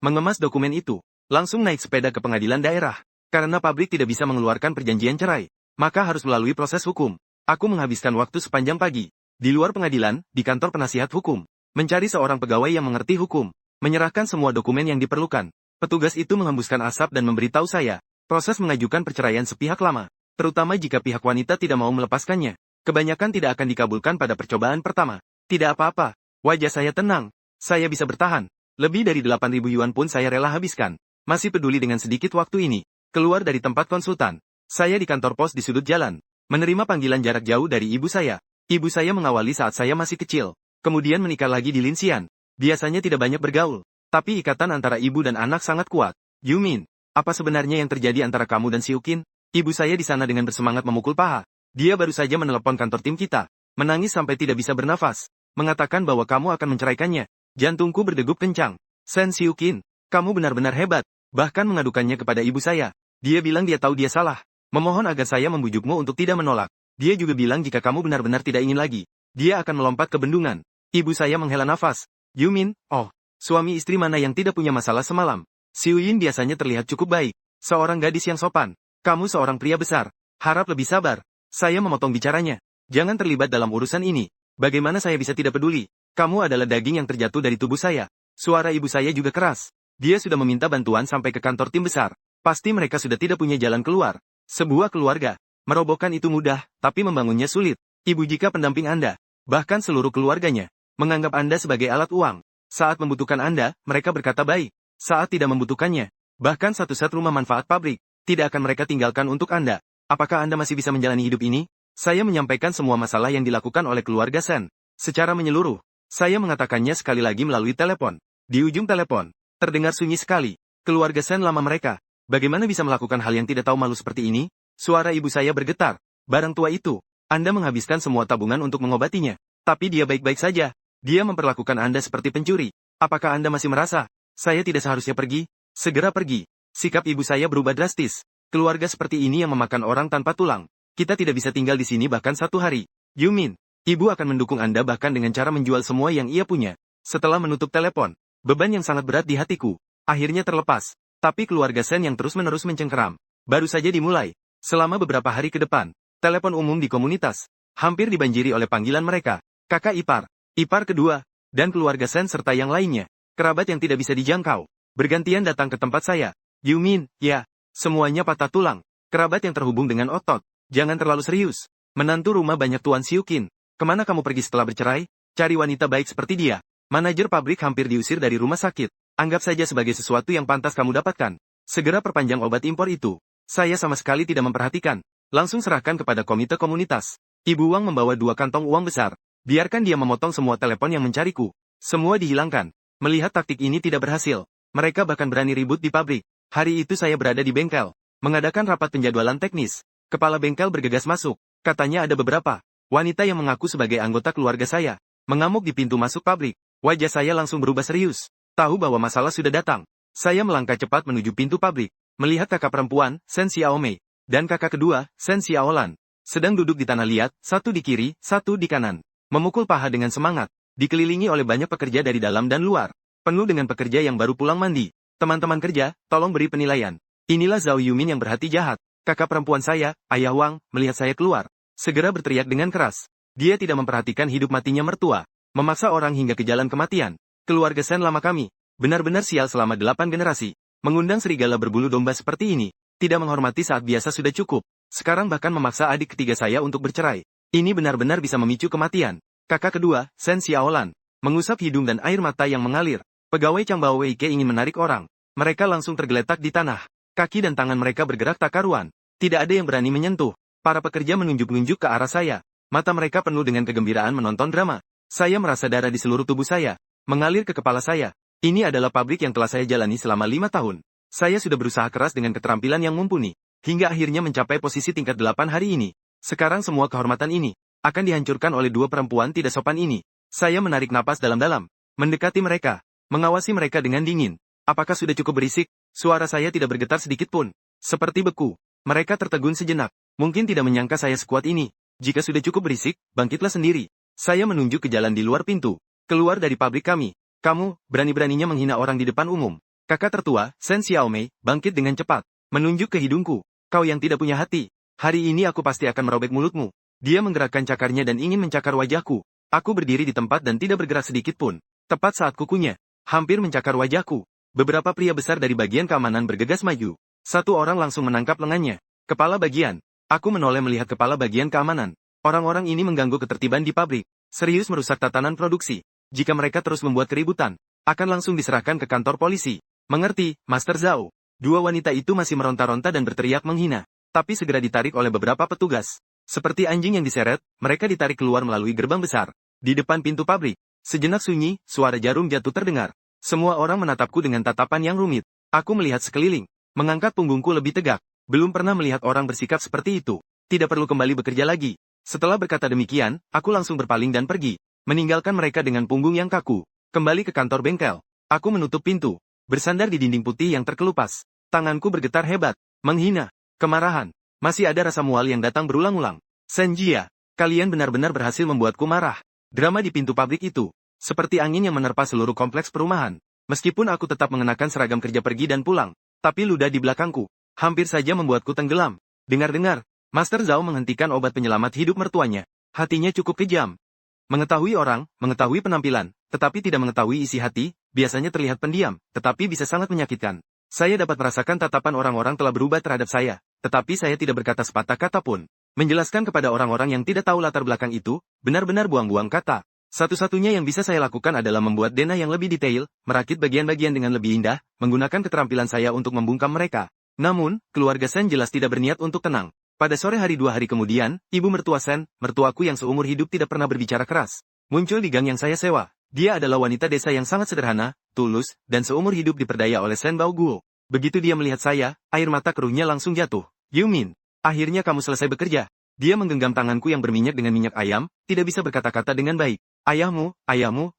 Mengemas dokumen itu. Langsung naik sepeda ke pengadilan daerah. Karena pabrik tidak bisa mengeluarkan perjanjian cerai. Maka harus melalui proses hukum. Aku menghabiskan waktu sepanjang pagi. Di luar pengadilan, di kantor penasihat hukum. Mencari seorang pegawai yang mengerti hukum. Menyerahkan semua dokumen yang diperlukan. Petugas itu menghembuskan asap dan memberitahu saya. Proses mengajukan perceraian sepihak lama. Terutama jika pihak wanita tidak mau melepaskannya. Kebanyakan tidak akan dikabulkan pada percobaan pertama. Tidak apa-apa. Wajah saya tenang. Saya bisa bertahan. Lebih dari 8.000 yuan pun saya rela habiskan. Masih peduli dengan sedikit waktu ini. Keluar dari tempat konsultan. Saya di kantor pos di sudut jalan. Menerima panggilan jarak jauh dari ibu saya. Ibu saya mengawali saat saya masih kecil. Kemudian menikah lagi di Linxian. Biasanya tidak banyak bergaul. Tapi ikatan antara ibu dan anak sangat kuat. Yumin, apa sebenarnya yang terjadi antara kamu dan Xiuqin? Ibu saya di sana dengan bersemangat memukul paha. Dia baru saja menelepon kantor tim kita. Menangis sampai tidak bisa bernafas. Mengatakan bahwa kamu akan menceraikannya. Jantungku berdegup kencang. Sen Xiuqin, kamu benar-benar hebat. Bahkan mengadukannya kepada ibu saya. Dia bilang dia tahu dia salah. Memohon agar saya membujukmu untuk tidak menolak. Dia juga bilang jika kamu benar-benar tidak ingin lagi. Dia akan melompat ke bendungan. Ibu saya menghela nafas. Yumin, oh. Suami istri mana yang tidak punya masalah semalam? Xiuyin biasanya terlihat cukup baik. Seorang gadis yang sopan. Kamu seorang pria besar. Harap lebih sabar. Saya memotong bicaranya. Jangan terlibat dalam urusan ini. Bagaimana saya bisa tidak peduli? Kamu adalah daging yang terjatuh dari tubuh saya. Suara ibu saya juga keras. Dia sudah meminta bantuan sampai ke kantor tim besar. Pasti mereka sudah tidak punya jalan keluar. Sebuah keluarga. Merobohkan itu mudah, tapi membangunnya sulit. Ibu jika pendamping Anda, bahkan seluruh keluarganya, menganggap Anda sebagai alat uang. Saat membutuhkan Anda, mereka berkata baik. Saat tidak membutuhkannya, bahkan satu set rumah manfaat pabrik, tidak akan mereka tinggalkan untuk Anda. Apakah Anda masih bisa menjalani hidup ini? Saya menyampaikan semua masalah yang dilakukan oleh keluarga Sen. Secara menyeluruh, saya mengatakannya sekali lagi melalui telepon. Di ujung telepon, terdengar sunyi sekali. Keluarga Sen lama mereka. Bagaimana bisa melakukan hal yang tidak tahu malu seperti ini? Suara ibu saya bergetar. Barang tua itu. Anda menghabiskan semua tabungan untuk mengobatinya. Tapi dia baik-baik saja. Dia memperlakukan Anda seperti pencuri. Apakah Anda masih merasa, saya tidak seharusnya pergi? Segera pergi. Sikap ibu saya berubah drastis. Keluarga seperti ini yang memakan orang tanpa tulang. Kita tidak bisa tinggal di sini bahkan 1 hari. Yumin, ibu akan mendukung Anda bahkan dengan cara menjual semua yang ia punya. Setelah menutup telepon, beban yang sangat berat di hatiku akhirnya terlepas. Tapi keluarga Sen yang terus-menerus mencengkeram baru saja dimulai. Selama beberapa hari ke depan, telepon umum di komunitas hampir dibanjiri oleh panggilan mereka. Kakak ipar, ipar kedua, dan keluarga Sen serta yang lainnya. Kerabat yang tidak bisa dijangkau bergantian datang ke tempat saya. Yumin, ya. Semuanya patah tulang. Kerabat yang terhubung dengan otot. Jangan terlalu serius. Menantu rumah banyak Tuan Siukin. Kemana kamu pergi setelah bercerai? Cari wanita baik seperti dia. Manajer pabrik hampir diusir dari rumah sakit. Anggap saja sebagai sesuatu yang pantas kamu dapatkan. Segera perpanjang obat impor itu. Saya sama sekali tidak memperhatikan. Langsung serahkan kepada komite komunitas. Ibu Wang membawa 2 kantong uang besar. Biarkan dia memotong semua telepon yang mencariku. Semua dihilangkan. Melihat taktik ini tidak berhasil. Mereka bahkan berani ribut di pabrik. Hari itu saya berada di bengkel, mengadakan rapat penjadwalan teknis. Kepala bengkel bergegas masuk. Katanya ada beberapa wanita yang mengaku sebagai anggota keluarga saya, mengamuk di pintu masuk pabrik. Wajah saya langsung berubah serius. Tahu bahwa masalah sudah datang. Saya melangkah cepat menuju pintu pabrik, melihat kakak perempuan, Sen Xiaomei, dan kakak kedua, Sen Xiaolan, sedang duduk di tanah liat, satu di kiri, satu di kanan, memukul paha dengan semangat, dikelilingi oleh banyak pekerja dari dalam dan luar, penuh dengan pekerja yang baru pulang mandi. Teman-teman kerja, tolong beri penilaian. Inilah Zhao Yumin yang berhati jahat. Kakak perempuan saya, Ayah Wang, melihat saya keluar. Segera berteriak dengan keras. Dia tidak memperhatikan hidup matinya mertua. Memaksa orang hingga ke jalan kematian. Keluarga Sen lama kami. Benar-benar sial selama 8 generasi. Mengundang serigala berbulu domba seperti ini. Tidak menghormati saat biasa sudah cukup. Sekarang bahkan memaksa adik ketiga saya untuk bercerai. Ini benar-benar bisa memicu kematian. Kakak kedua, Sen Xiaolan, mengusap hidung dan air mata yang mengalir. Pegawai Changbao Weike ingin menarik orang. Mereka langsung tergeletak di tanah. Kaki dan tangan mereka bergerak tak karuan. Tidak ada yang berani menyentuh. Para pekerja menunjuk-nunjuk ke arah saya. Mata mereka penuh dengan kegembiraan menonton drama. Saya merasa darah di seluruh tubuh saya mengalir ke kepala saya. Ini adalah pabrik yang telah saya jalani selama 5 tahun. Saya sudah berusaha keras dengan keterampilan yang mumpuni, hingga akhirnya mencapai posisi tingkat 8 hari ini. Sekarang semua kehormatan ini akan dihancurkan oleh 2 perempuan tidak sopan ini. Saya menarik napas dalam-dalam, mendekati mereka. Mengawasi mereka dengan dingin. Apakah sudah cukup berisik? Suara saya tidak bergetar sedikit pun. Seperti beku. Mereka tertegun sejenak. Mungkin tidak menyangka saya sekuat ini. Jika sudah cukup berisik, bangkitlah sendiri. Saya menunjuk ke jalan di luar pintu. Keluar dari pabrik kami. Kamu, berani-beraninya menghina orang di depan umum. Kakak tertua, Sen Xiaomei, bangkit dengan cepat. Menunjuk ke hidungku. Kau yang tidak punya hati. Hari ini aku pasti akan merobek mulutmu. Dia menggerakkan cakarnya dan ingin mencakar wajahku. Aku berdiri di tempat dan tidak bergerak sedikit pun. Tepat saat kukunya hampir mencakar wajahku. Beberapa pria besar dari bagian keamanan bergegas maju. Satu orang langsung menangkap lengannya. Kepala bagian. Aku menoleh melihat kepala bagian keamanan. Orang-orang ini mengganggu ketertiban di pabrik. Serius merusak tatanan produksi. Jika mereka terus membuat keributan, akan langsung diserahkan ke kantor polisi. Mengerti, Master Zhao? 2 wanita itu masih meronta-ronta dan berteriak menghina. Tapi segera ditarik oleh beberapa petugas. Seperti anjing yang diseret, mereka ditarik keluar melalui gerbang besar. Di depan pintu pabrik. Sejenak sunyi, suara jarum jatuh terdengar. Semua orang menatapku dengan tatapan yang rumit. Aku melihat sekeliling, mengangkat punggungku lebih tegak. Belum pernah melihat orang bersikap seperti itu. Tidak perlu kembali bekerja lagi. Setelah berkata demikian, aku langsung berpaling dan pergi. Meninggalkan mereka dengan punggung yang kaku. Kembali ke kantor bengkel. Aku menutup pintu. Bersandar di dinding putih yang terkelupas. Tanganku bergetar hebat. Menghina. Kemarahan. Masih ada rasa mual yang datang berulang-ulang. Senjia, kalian benar-benar berhasil membuatku marah. Drama di pintu pabrik itu, seperti angin yang menerpa seluruh kompleks perumahan. Meskipun aku tetap mengenakan seragam kerja pergi dan pulang, tapi ludah di belakangku, hampir saja membuatku tenggelam. Dengar-dengar, Master Zhao menghentikan obat penyelamat hidup mertuanya. Hatinya cukup kejam. Mengetahui orang, mengetahui penampilan, tetapi tidak mengetahui isi hati, biasanya terlihat pendiam, tetapi bisa sangat menyakitkan. Saya dapat merasakan tatapan orang-orang telah berubah terhadap saya, tetapi saya tidak berkata sepatah kata pun. Menjelaskan kepada orang-orang yang tidak tahu latar belakang itu, benar-benar buang-buang kata. Satu-satunya yang bisa saya lakukan adalah membuat denah yang lebih detail, merakit bagian-bagian dengan lebih indah, menggunakan keterampilan saya untuk membungkam mereka. Namun, keluarga Sen jelas tidak berniat untuk tenang. Pada sore hari 2 hari kemudian, ibu mertua Sen, mertuaku yang seumur hidup tidak pernah berbicara keras, muncul di gang yang saya sewa. Dia adalah wanita desa yang sangat sederhana, tulus, dan seumur hidup diperdaya oleh Sen Bao Guo. Begitu dia melihat saya, air mata keruhnya langsung jatuh. Yumin, akhirnya kamu selesai bekerja. Dia menggenggam tanganku yang berminyak dengan minyak ayam, tidak bisa berkata-kata dengan baik. Ayahmu,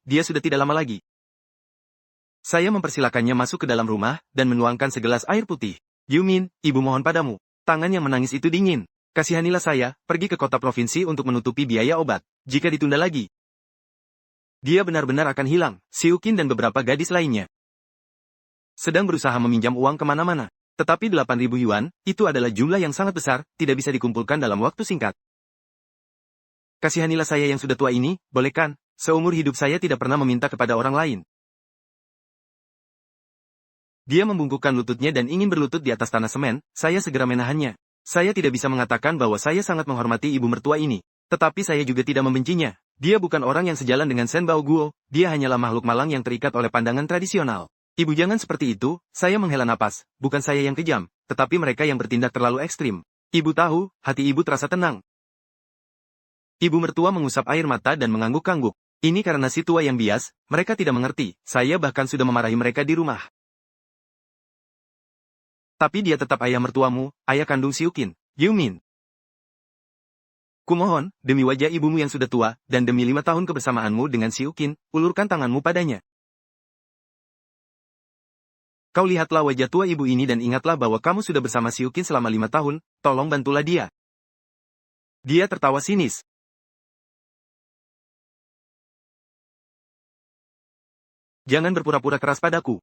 dia sudah tidak lama lagi. Saya mempersilakannya masuk ke dalam rumah, dan menuangkan segelas air putih. Yumin, ibu mohon padamu. Tangan yang menangis itu dingin. Kasihanilah saya, pergi ke kota provinsi untuk menutupi biaya obat. Jika ditunda lagi, dia benar-benar akan hilang. Siukin dan beberapa gadis lainnya sedang berusaha meminjam uang kemana-mana. Tetapi 8.000 yuan, itu adalah jumlah yang sangat besar, tidak bisa dikumpulkan dalam waktu singkat. Kasihanilah saya yang sudah tua ini, boleh kan? Seumur hidup saya tidak pernah meminta kepada orang lain. Dia membungkukkan lututnya dan ingin berlutut di atas tanah semen, saya segera menahannya. Saya tidak bisa mengatakan bahwa saya sangat menghormati ibu mertua ini. Tetapi saya juga tidak membencinya. Dia bukan orang yang sejalan dengan Sen Bao Guo, dia hanyalah makhluk malang yang terikat oleh pandangan tradisional. Ibu jangan seperti itu, saya menghela napas, bukan saya yang kejam, tetapi mereka yang bertindak terlalu ekstrim. Ibu tahu, hati ibu terasa tenang. Ibu mertua mengusap air mata dan mengangguk-angguk. Ini karena si tua yang bias, mereka tidak mengerti, saya bahkan sudah memarahi mereka di rumah. Tapi dia tetap ayah mertuamu, ayah kandung Siukin, Yumin. Kumohon, demi wajah ibumu yang sudah tua, dan demi 5 tahun kebersamaanmu dengan Siukin, ulurkan tanganmu padanya. Kau lihatlah wajah tua ibu ini dan ingatlah bahwa kamu sudah bersama Siukin selama 5 tahun, tolong bantulah dia. Dia tertawa sinis. Jangan berpura-pura keras padaku.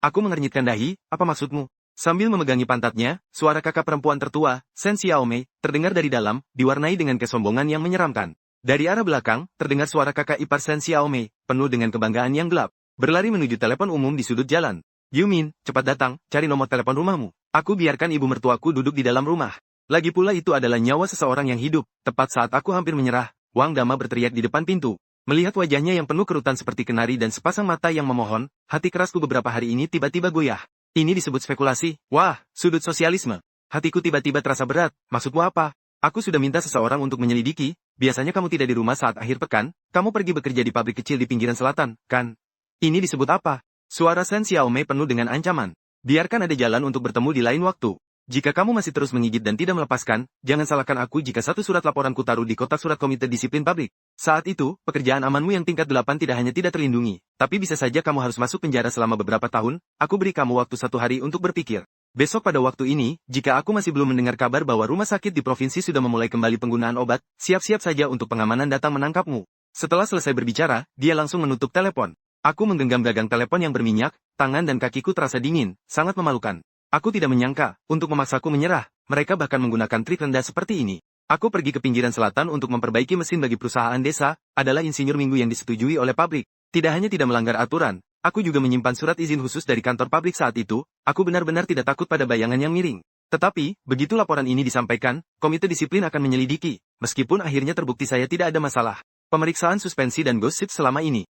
Aku mengernyitkan dahi, apa maksudmu? Sambil memegangi pantatnya, suara kakak perempuan tertua, Sen Xiaomei, terdengar dari dalam, diwarnai dengan kesombongan yang menyeramkan. Dari arah belakang, terdengar suara kakak ipar Sen Xiaomei, penuh dengan kebanggaan yang gelap, berlari menuju telepon umum di sudut jalan. Yumin, cepat datang, cari nomor telepon rumahmu. Aku biarkan ibu mertuaku duduk di dalam rumah. Lagi pula itu adalah nyawa seseorang yang hidup. Tepat saat aku hampir menyerah, Wang Dama berteriak di depan pintu. Melihat wajahnya yang penuh kerutan seperti kenari dan sepasang mata yang memohon, hati kerasku beberapa hari ini tiba-tiba goyah. Ini disebut spekulasi. Wah, sudut sosialisme. Hatiku tiba-tiba terasa berat. Maksudmu apa? Aku sudah minta seseorang untuk menyelidiki. Biasanya kamu tidak di rumah saat akhir pekan, kamu pergi bekerja di pabrik kecil di pinggiran selatan, kan? Ini disebut apa? Suara Sen Xiaomei penuh dengan ancaman. Biarkan ada jalan untuk bertemu di lain waktu. Jika kamu masih terus menggigit dan tidak melepaskan, jangan salahkan aku jika satu surat laporan ku taruh di kotak surat komite disiplin pabrik. Saat itu, pekerjaan amanmu yang tingkat 8 tidak hanya tidak terlindungi, tapi bisa saja kamu harus masuk penjara selama beberapa tahun. Aku beri kamu waktu 1 hari untuk berpikir. Besok pada waktu ini, jika aku masih belum mendengar kabar bahwa rumah sakit di provinsi sudah memulai kembali penggunaan obat, siap-siap saja untuk pengamanan datang menangkapmu. Setelah selesai berbicara, dia langsung menutup telepon. Aku menggenggam gagang telepon yang berminyak, tangan dan kakiku terasa dingin, sangat memalukan. Aku tidak menyangka, untuk memaksaku menyerah, mereka bahkan menggunakan trik rendah seperti ini. Aku pergi ke pinggiran selatan untuk memperbaiki mesin bagi perusahaan desa, adalah insinyur minggu yang disetujui oleh pabrik. Tidak hanya tidak melanggar aturan, aku juga menyimpan surat izin khusus dari kantor pabrik saat itu, aku benar-benar tidak takut pada bayangan yang miring. Tetapi, begitu laporan ini disampaikan, komite disiplin akan menyelidiki, meskipun akhirnya terbukti saya tidak ada masalah. Pemeriksaan suspensi dan gosip selama ini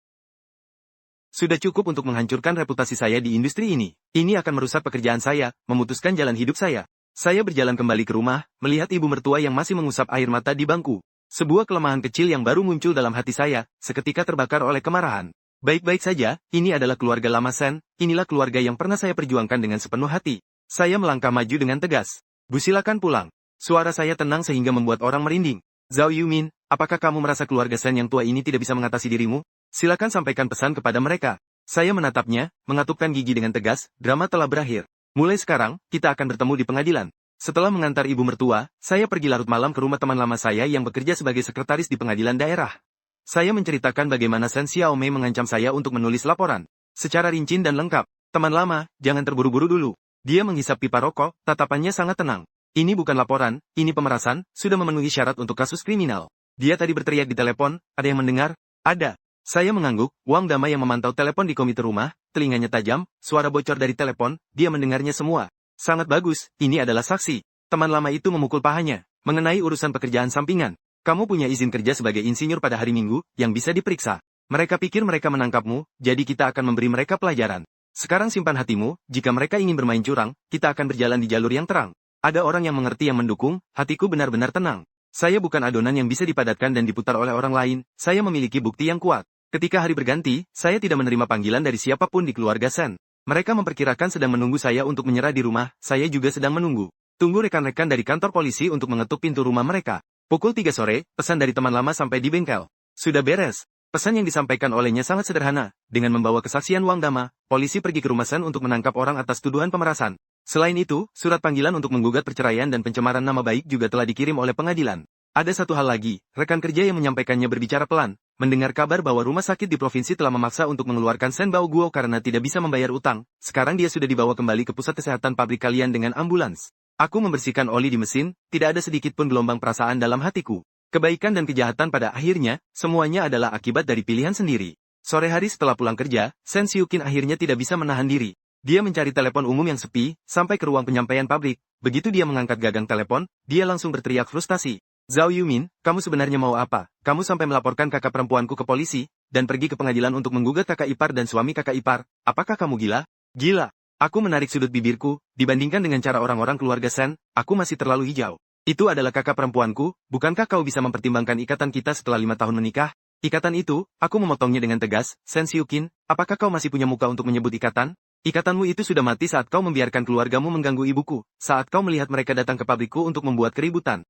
sudah cukup untuk menghancurkan reputasi saya di industri ini. Ini akan merusak pekerjaan saya, memutuskan jalan hidup saya. Saya berjalan kembali ke rumah, melihat ibu mertua yang masih mengusap air mata di bangku. Sebuah kelemahan kecil yang baru muncul dalam hati saya, seketika terbakar oleh kemarahan. Baik-baik saja, ini adalah keluarga lama Sen, inilah keluarga yang pernah saya perjuangkan dengan sepenuh hati. Saya melangkah maju dengan tegas. Bu, silakan pulang. Suara saya tenang sehingga membuat orang merinding. Zhao Yumin, apakah kamu merasa keluarga Sen yang tua ini tidak bisa mengatasi dirimu? Silakan sampaikan pesan kepada mereka. Saya menatapnya, mengatupkan gigi dengan tegas, drama telah berakhir. Mulai sekarang, kita akan bertemu di pengadilan. Setelah mengantar ibu mertua, saya pergi larut malam ke rumah teman lama saya yang bekerja sebagai sekretaris di pengadilan daerah. Saya menceritakan bagaimana Sen Xiaomei mengancam saya untuk menulis laporan. Secara rinci dan lengkap. Teman lama, jangan terburu-buru dulu. Dia menghisap pipa rokok, tatapannya sangat tenang. Ini bukan laporan, ini pemerasan, sudah memenuhi syarat untuk kasus kriminal. Dia tadi berteriak di telepon, ada yang mendengar? Ada. Saya mengangguk, Wang Dama yang memantau telepon di komite rumah, telinganya tajam, suara bocor dari telepon, dia mendengarnya semua. Sangat bagus, ini adalah saksi. Teman lama itu memukul pahanya. Mengenai urusan pekerjaan sampingan, kamu punya izin kerja sebagai insinyur pada hari Minggu, yang bisa diperiksa. Mereka pikir mereka menangkapmu, jadi kita akan memberi mereka pelajaran. Sekarang simpan hatimu, jika mereka ingin bermain curang, kita akan berjalan di jalur yang terang. Ada orang yang mengerti yang mendukung, hatiku benar-benar tenang. Saya bukan adonan yang bisa dipadatkan dan diputar oleh orang lain, saya memiliki bukti yang kuat. Ketika hari berganti, saya tidak menerima panggilan dari siapapun di keluarga Sen. Mereka memperkirakan sedang menunggu saya untuk menyerah di rumah, saya juga sedang menunggu. Tunggu rekan-rekan dari kantor polisi untuk mengetuk pintu rumah mereka. Pukul 3 sore, pesan dari teman lama sampai di bengkel. Sudah beres. Pesan yang disampaikan olehnya sangat sederhana. Dengan membawa kesaksian Wang Dama, polisi pergi ke rumah Sen untuk menangkap orang atas tuduhan pemerasan. Selain itu, surat panggilan untuk menggugat perceraian dan pencemaran nama baik juga telah dikirim oleh pengadilan. Ada satu hal lagi, rekan kerja yang menyampaikannya berbicara pelan, mendengar kabar bahwa rumah sakit di provinsi telah memaksa untuk mengeluarkan Sen Bao Guo karena tidak bisa membayar utang, sekarang dia sudah dibawa kembali ke pusat kesehatan pabrik kalian dengan ambulans. Aku membersihkan oli di mesin, tidak ada sedikit pun gelombang perasaan dalam hatiku. Kebaikan dan kejahatan pada akhirnya, semuanya adalah akibat dari pilihan sendiri. Sore hari setelah pulang kerja, Sen Xiuqin akhirnya tidak bisa menahan diri. Dia mencari telepon umum yang sepi, sampai ke ruang penyampaian pabrik. Begitu dia mengangkat gagang telepon, dia langsung berteriak frustasi. Zhao Yumin, kamu sebenarnya mau apa? Kamu sampai melaporkan kakak perempuanku ke polisi, dan pergi ke pengadilan untuk menggugat kakak ipar dan suami kakak ipar. Apakah kamu gila? Gila. Aku menarik sudut bibirku, dibandingkan dengan cara orang-orang keluarga Sen, aku masih terlalu hijau. Itu adalah kakak perempuanku, bukankah kau bisa mempertimbangkan ikatan kita setelah 5 tahun menikah? Ikatan itu, aku memotongnya dengan tegas, Sen Xiuqin, apakah kau masih punya muka untuk menyebut ikatan? Ikatanmu itu sudah mati saat kau membiarkan keluargamu mengganggu ibuku, saat kau melihat mereka datang ke pabrikku untuk membuat keributan.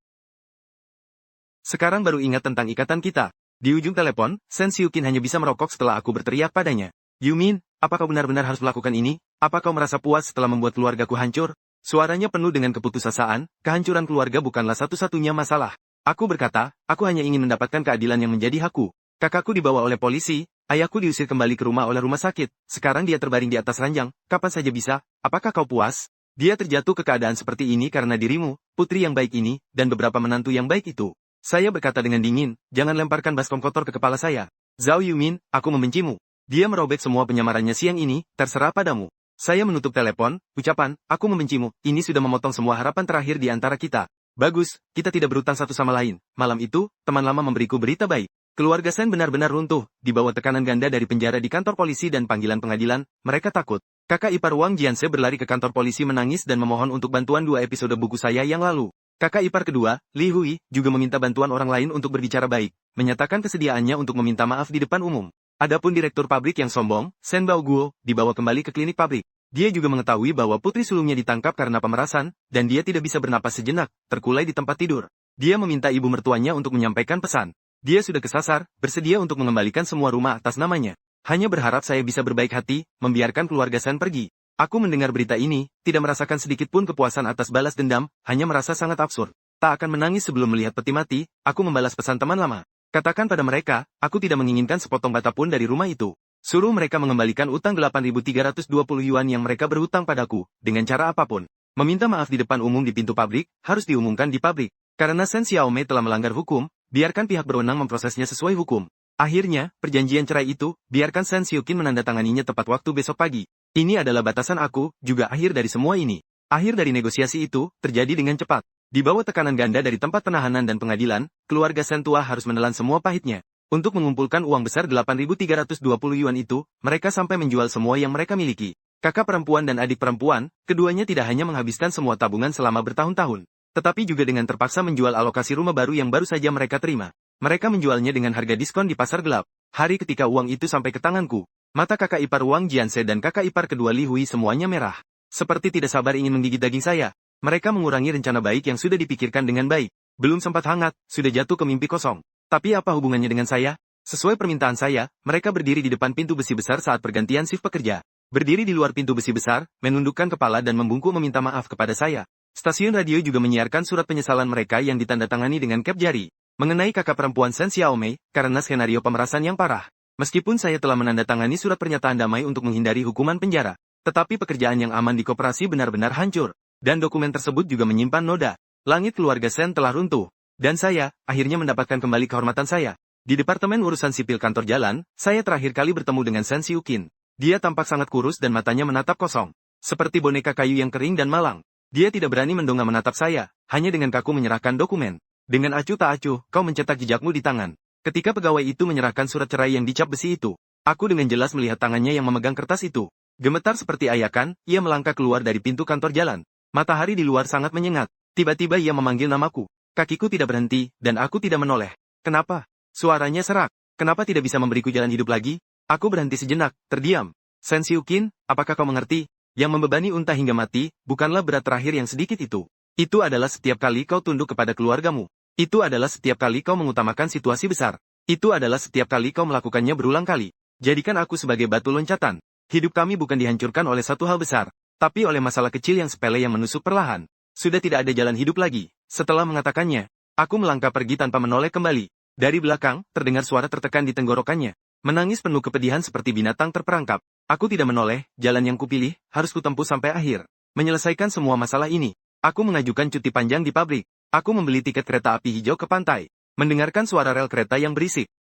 Sekarang baru ingat tentang ikatan kita. Di ujung telepon, Sen Xiuqin hanya bisa merokok setelah aku berteriak padanya. Yumin, apa kau benar-benar harus melakukan ini? Apa kau merasa puas setelah membuat keluargaku hancur? Suaranya penuh dengan keputusasaan, kehancuran keluarga bukanlah satu-satunya masalah. Aku berkata, aku hanya ingin mendapatkan keadilan yang menjadi hakku. Kakakku dibawa oleh polisi, ayahku diusir kembali ke rumah oleh rumah sakit, sekarang dia terbaring di atas ranjang, kapan saja bisa, apakah kau puas? Dia terjatuh ke keadaan seperti ini karena dirimu, putri yang baik ini, dan beberapa menantu yang baik itu. Saya berkata dengan dingin, jangan lemparkan baskom kotor ke kepala saya. Zhao Yumin, aku membencimu. Dia merobek semua penyamarannya siang ini, terserah padamu. Saya menutup telepon, ucapan, aku membencimu, ini sudah memotong semua harapan terakhir di antara kita. Bagus, kita tidak berutang satu sama lain. Malam itu, teman lama memberiku berita baik. Keluarga Sen benar-benar runtuh, di bawah tekanan ganda dari penjara di kantor polisi dan panggilan pengadilan, mereka takut. Kakak ipar Wang Jianse berlari ke kantor polisi menangis dan memohon untuk bantuan 2 episode buku saya yang lalu. Kakak ipar kedua, Li Hui, juga meminta bantuan orang lain untuk berbicara baik, menyatakan kesediaannya untuk meminta maaf di depan umum. Adapun direktur pabrik yang sombong, Sen Bao Guo, dibawa kembali ke klinik pabrik. Dia juga mengetahui bahwa putri sulungnya ditangkap karena pemerasan, dan dia tidak bisa bernapas sejenak, terkulai di tempat tidur. Dia meminta ibu mertuanya untuk menyampaikan pesan. Dia sudah kesasar, bersedia untuk mengembalikan semua rumah atas namanya. Hanya berharap saya bisa berbaik hati, membiarkan keluarga Sen pergi. Aku mendengar berita ini, tidak merasakan sedikit pun kepuasan atas balas dendam, hanya merasa sangat absurd. Tak akan menangis sebelum melihat peti mati, aku membalas pesan teman lama. Katakan pada mereka, aku tidak menginginkan sepotong bata pun dari rumah itu. Suruh mereka mengembalikan utang 8.320 yuan yang mereka berhutang padaku, dengan cara apapun. Meminta maaf di depan umum di pintu pabrik, harus diumumkan di pabrik. Karena Sen Xiaomei telah melanggar hukum, biarkan pihak berwenang memprosesnya sesuai hukum. Akhirnya, perjanjian cerai itu, biarkan Sen Xiuqin menandatanganinya tepat waktu besok pagi. Ini adalah batasan aku, juga akhir dari semua ini. Akhir dari negosiasi itu, terjadi dengan cepat. Di bawah tekanan ganda dari tempat penahanan dan pengadilan, keluarga Sen tua harus menelan semua pahitnya. Untuk mengumpulkan uang besar 8.320 yuan itu, mereka sampai menjual semua yang mereka miliki. Kakak perempuan dan adik perempuan, keduanya tidak hanya menghabiskan semua tabungan selama bertahun-tahun, tetapi juga dengan terpaksa menjual alokasi rumah baru yang baru saja mereka terima. Mereka menjualnya dengan harga diskon di pasar gelap. Hari ketika uang itu sampai ke tanganku, mata kakak ipar Wang Jianse dan kakak ipar kedua Li Hui semuanya merah. Seperti tidak sabar ingin menggigit daging saya. Mereka mengurangi rencana baik yang sudah dipikirkan dengan baik. Belum sempat hangat, sudah jatuh ke mimpi kosong. Tapi apa hubungannya dengan saya? Sesuai permintaan saya, mereka berdiri di depan pintu besi besar saat pergantian shift pekerja. Berdiri di luar pintu besi besar, menundukkan kepala dan membungkuk meminta maaf kepada saya. Stasiun radio juga menyiarkan surat penyesalan mereka yang ditandatangani dengan kep jari. Mengenai kakak perempuan Sen Xiaomei, karena skenario pemerasan yang parah. Meskipun saya telah menandatangani surat pernyataan damai untuk menghindari hukuman penjara, tetapi pekerjaan yang aman di koperasi benar-benar hancur. Dan dokumen tersebut juga menyimpan noda. Langit keluarga Sen telah runtuh. Dan saya, akhirnya mendapatkan kembali kehormatan saya. Di Departemen Urusan Sipil Kantor Jalan, saya terakhir kali bertemu dengan Sen Xiuqin. Dia tampak sangat kurus dan matanya menatap kosong. Seperti boneka kayu yang kering dan malang. Dia tidak berani mendongak menatap saya, hanya dengan kaku menyerahkan dokumen. Dengan acuh tak acuh, kau mencetak jejakmu di tangan. Ketika pegawai itu menyerahkan surat cerai yang dicap besi itu, aku dengan jelas melihat tangannya yang memegang kertas itu. Gemetar seperti ayakan, ia melangkah keluar dari pintu kantor jalan. Matahari di luar sangat menyengat. Tiba-tiba ia memanggil namaku. Kakiku tidak berhenti, dan aku tidak menoleh. Kenapa? Suaranya serak. Kenapa tidak bisa memberiku jalan hidup lagi? Aku berhenti sejenak, terdiam. Sen Xiuqin, apakah kau mengerti? Yang membebani unta hingga mati, bukanlah berat terakhir yang sedikit itu. Itu adalah setiap kali kau tunduk kepada keluargamu. Itu adalah setiap kali kau mengutamakan situasi besar. Itu adalah setiap kali kau melakukannya berulang kali. Jadikan aku sebagai batu loncatan. Hidup kami bukan dihancurkan oleh satu hal besar, tapi oleh masalah kecil yang sepele yang menusuk perlahan. Sudah tidak ada jalan hidup lagi. Setelah mengatakannya, aku melangkah pergi tanpa menoleh kembali. Dari belakang, terdengar suara tertekan di tenggorokannya. Menangis penuh kepedihan seperti binatang terperangkap. Aku tidak menoleh, jalan yang kupilih, harus kutempuh sampai akhir. Menyelesaikan semua masalah ini. Aku mengajukan cuti panjang di pabrik. Aku membeli tiket kereta api hijau ke pantai. Mendengarkan suara rel kereta yang berisik.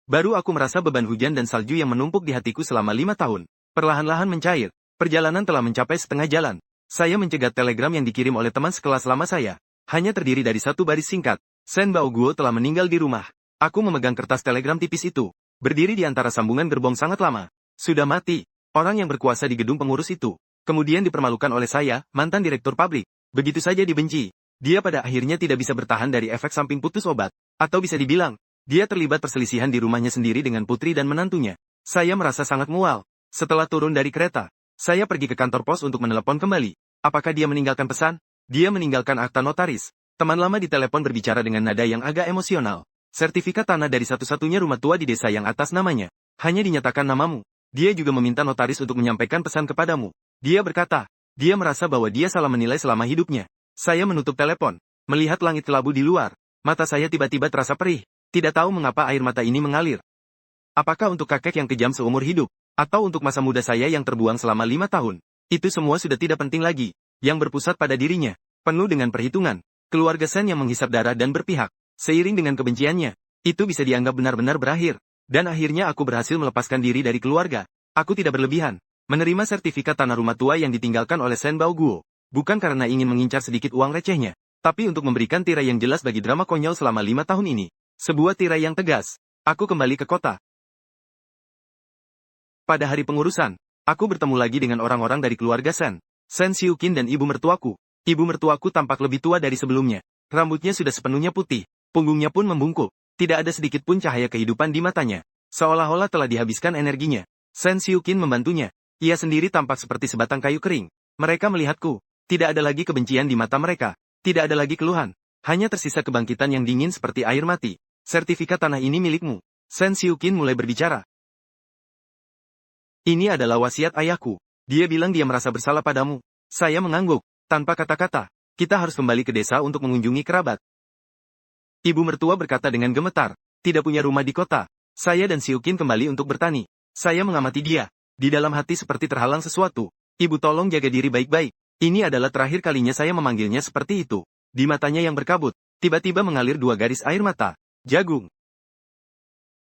Baru aku merasa beban hujan dan salju yang menumpuk di hatiku selama 5 tahun. Perlahan-lahan mencair. Perjalanan telah mencapai setengah jalan. Saya mencegat telegram yang dikirim oleh teman sekelas lama saya. Hanya terdiri dari satu baris singkat. Sen Baoguo telah meninggal di rumah. Aku memegang kertas telegram tipis itu. Berdiri di antara sambungan gerbong sangat lama. Sudah mati. Orang yang berkuasa di gedung pengurus itu. Kemudian dipermalukan oleh saya, mantan direktur pabrik. Begitu saja dibenci. Dia pada akhirnya tidak bisa bertahan dari efek samping putus obat. Atau bisa dibilang, dia terlibat perselisihan di rumahnya sendiri dengan putri dan menantunya. Saya merasa sangat mual. Setelah turun dari kereta, saya pergi ke kantor pos untuk menelepon kembali. Apakah dia meninggalkan pesan? Dia meninggalkan akta notaris. Teman lama di telepon berbicara dengan nada yang agak emosional. Sertifikat tanah dari satu-satunya rumah tua di desa yang atas namanya. Hanya dinyatakan namamu. Dia juga meminta notaris untuk menyampaikan pesan kepadamu. Dia berkata, dia merasa bahwa dia salah menilai selama hidupnya. Saya menutup telepon. Melihat langit kelabu di luar. Mata saya tiba-tiba terasa perih. Tidak tahu mengapa air mata ini mengalir. Apakah untuk kakek yang kejam seumur hidup? Atau untuk masa muda saya yang terbuang selama 5 tahun? Itu semua sudah tidak penting lagi. Yang berpusat pada dirinya. Penuh dengan perhitungan. Keluarga Sen yang menghisap darah dan berpihak. Seiring dengan kebenciannya. Itu bisa dianggap benar-benar berakhir. Dan akhirnya aku berhasil melepaskan diri dari keluarga. Aku tidak berlebihan. Menerima sertifikat tanah rumah tua yang ditinggalkan oleh Sen Baoguo. Bukan karena ingin mengincar sedikit uang recehnya. Tapi untuk memberikan tirai yang jelas bagi drama konyol selama 5 tahun ini. Sebuah tirai yang tegas. Aku kembali ke kota. Pada hari pengurusan, aku bertemu lagi dengan orang-orang dari keluarga Sen. Sen Xiuqin dan ibu mertuaku. Ibu mertuaku tampak lebih tua dari sebelumnya. Rambutnya sudah sepenuhnya putih. Punggungnya pun membungkuk. Tidak ada sedikit pun cahaya kehidupan di matanya. Seolah-olah telah dihabiskan energinya. Sen Xiuqin membantunya. Ia sendiri tampak seperti sebatang kayu kering. Mereka melihatku. Tidak ada lagi kebencian di mata mereka. Tidak ada lagi keluhan. Hanya tersisa kebangkitan yang dingin seperti air mati. Sertifikat tanah ini milikmu. Sen Xiuqin mulai berbicara. Ini adalah wasiat ayahku. Dia bilang dia merasa bersalah padamu. Saya mengangguk. Tanpa kata-kata. Kita harus kembali ke desa untuk mengunjungi kerabat. Ibu mertua berkata dengan gemetar. Tidak punya rumah di kota. Saya dan Xiuqin kembali untuk bertani. Saya mengamati dia. Di dalam hati seperti terhalang sesuatu. Ibu tolong jaga diri baik-baik. Ini adalah terakhir kalinya saya memanggilnya seperti itu. Di matanya yang berkabut. Tiba-tiba mengalir 2 garis air mata. Jagung.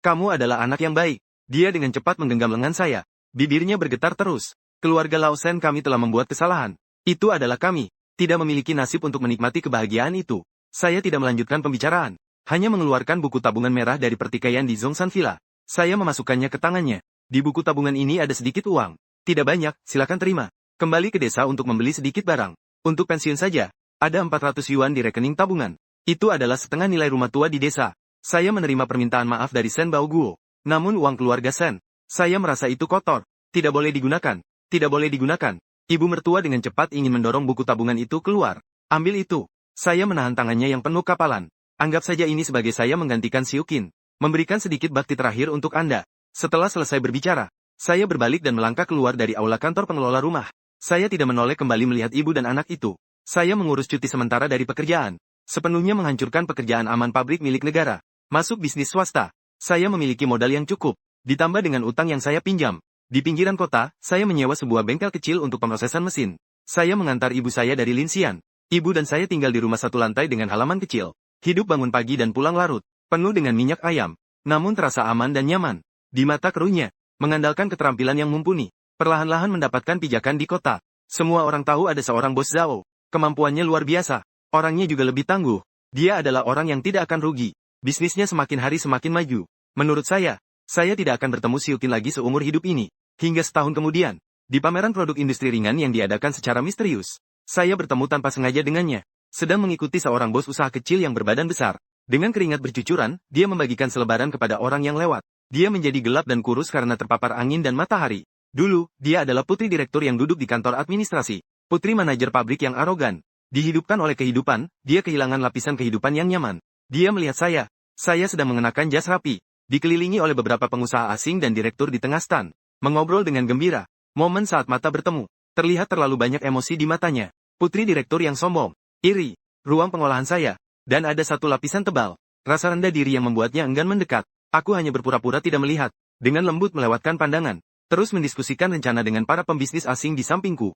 Kamu adalah anak yang baik. Dia dengan cepat menggenggam lengan saya. Bibirnya bergetar terus. Keluarga Lao Sen kami telah membuat kesalahan. Itu adalah kami. Tidak memiliki nasib untuk menikmati kebahagiaan itu. Saya tidak melanjutkan pembicaraan. Hanya mengeluarkan buku tabungan merah dari pertikaian di Zhongshan Villa. Saya memasukkannya ke tangannya. Di buku tabungan ini ada sedikit uang. Tidak banyak, silakan terima. Kembali ke desa untuk membeli sedikit barang. Untuk pensiun saja. Ada 400 yuan di rekening tabungan. Itu adalah setengah nilai rumah tua di desa. Saya menerima permintaan maaf dari Sen Baoguo. Namun uang keluarga Sen. Saya merasa itu kotor. Tidak boleh digunakan. Tidak boleh digunakan. Ibu mertua dengan cepat ingin mendorong buku tabungan itu keluar. Ambil itu. Saya menahan tangannya yang penuh kapalan. Anggap saja ini sebagai saya menggantikan Xiuqin. Memberikan sedikit bakti terakhir untuk Anda. Setelah selesai berbicara, saya berbalik dan melangkah keluar dari aula kantor pengelola rumah. Saya tidak menoleh kembali melihat ibu dan anak itu. Saya mengurus cuti sementara dari pekerjaan. Sepenuhnya menghancurkan pekerjaan aman pabrik milik negara. Masuk bisnis swasta. Saya memiliki modal yang cukup. Ditambah dengan utang yang saya pinjam. Di pinggiran kota, saya menyewa sebuah bengkel kecil untuk pemrosesan mesin. Saya mengantar ibu saya dari Linxian. Ibu dan saya tinggal di rumah satu lantai dengan halaman kecil. Hidup bangun pagi dan pulang larut. Penuh dengan minyak ayam. Namun terasa aman dan nyaman. Di mata keruhnya. Mengandalkan keterampilan yang mumpuni. Perlahan-lahan mendapatkan pijakan di kota. Semua orang tahu ada seorang bos Zhao. Kemampuannya luar biasa. Orangnya juga lebih tangguh. Dia adalah orang yang tidak akan rugi. Bisnisnya semakin hari semakin maju. Menurut saya tidak akan bertemu Xiuqin lagi seumur hidup ini. Hingga setahun kemudian, di pameran produk industri ringan yang diadakan secara misterius, saya bertemu tanpa sengaja dengannya, sedang mengikuti seorang bos usaha kecil yang berbadan besar. Dengan keringat bercucuran, dia membagikan selebaran kepada orang yang lewat. Dia menjadi gelap dan kurus karena terpapar angin dan matahari. Dulu, dia adalah putri direktur yang duduk di kantor administrasi. Putri manajer pabrik yang arogan. Dihidupkan oleh kehidupan, dia kehilangan lapisan kehidupan yang nyaman. Dia melihat saya. Saya sedang mengenakan jas rapi. Dikelilingi oleh beberapa pengusaha asing dan direktur di tengah stan. Mengobrol dengan gembira. Momen saat mata bertemu. Terlihat terlalu banyak emosi di matanya. Putri direktur yang sombong. Iri. Ruang pengolahan saya. Dan ada satu lapisan tebal. Rasa rendah diri yang membuatnya enggan mendekat. Aku hanya berpura-pura tidak melihat. Dengan lembut melewatkan pandangan. Terus mendiskusikan rencana dengan para pembisnis asing di sampingku.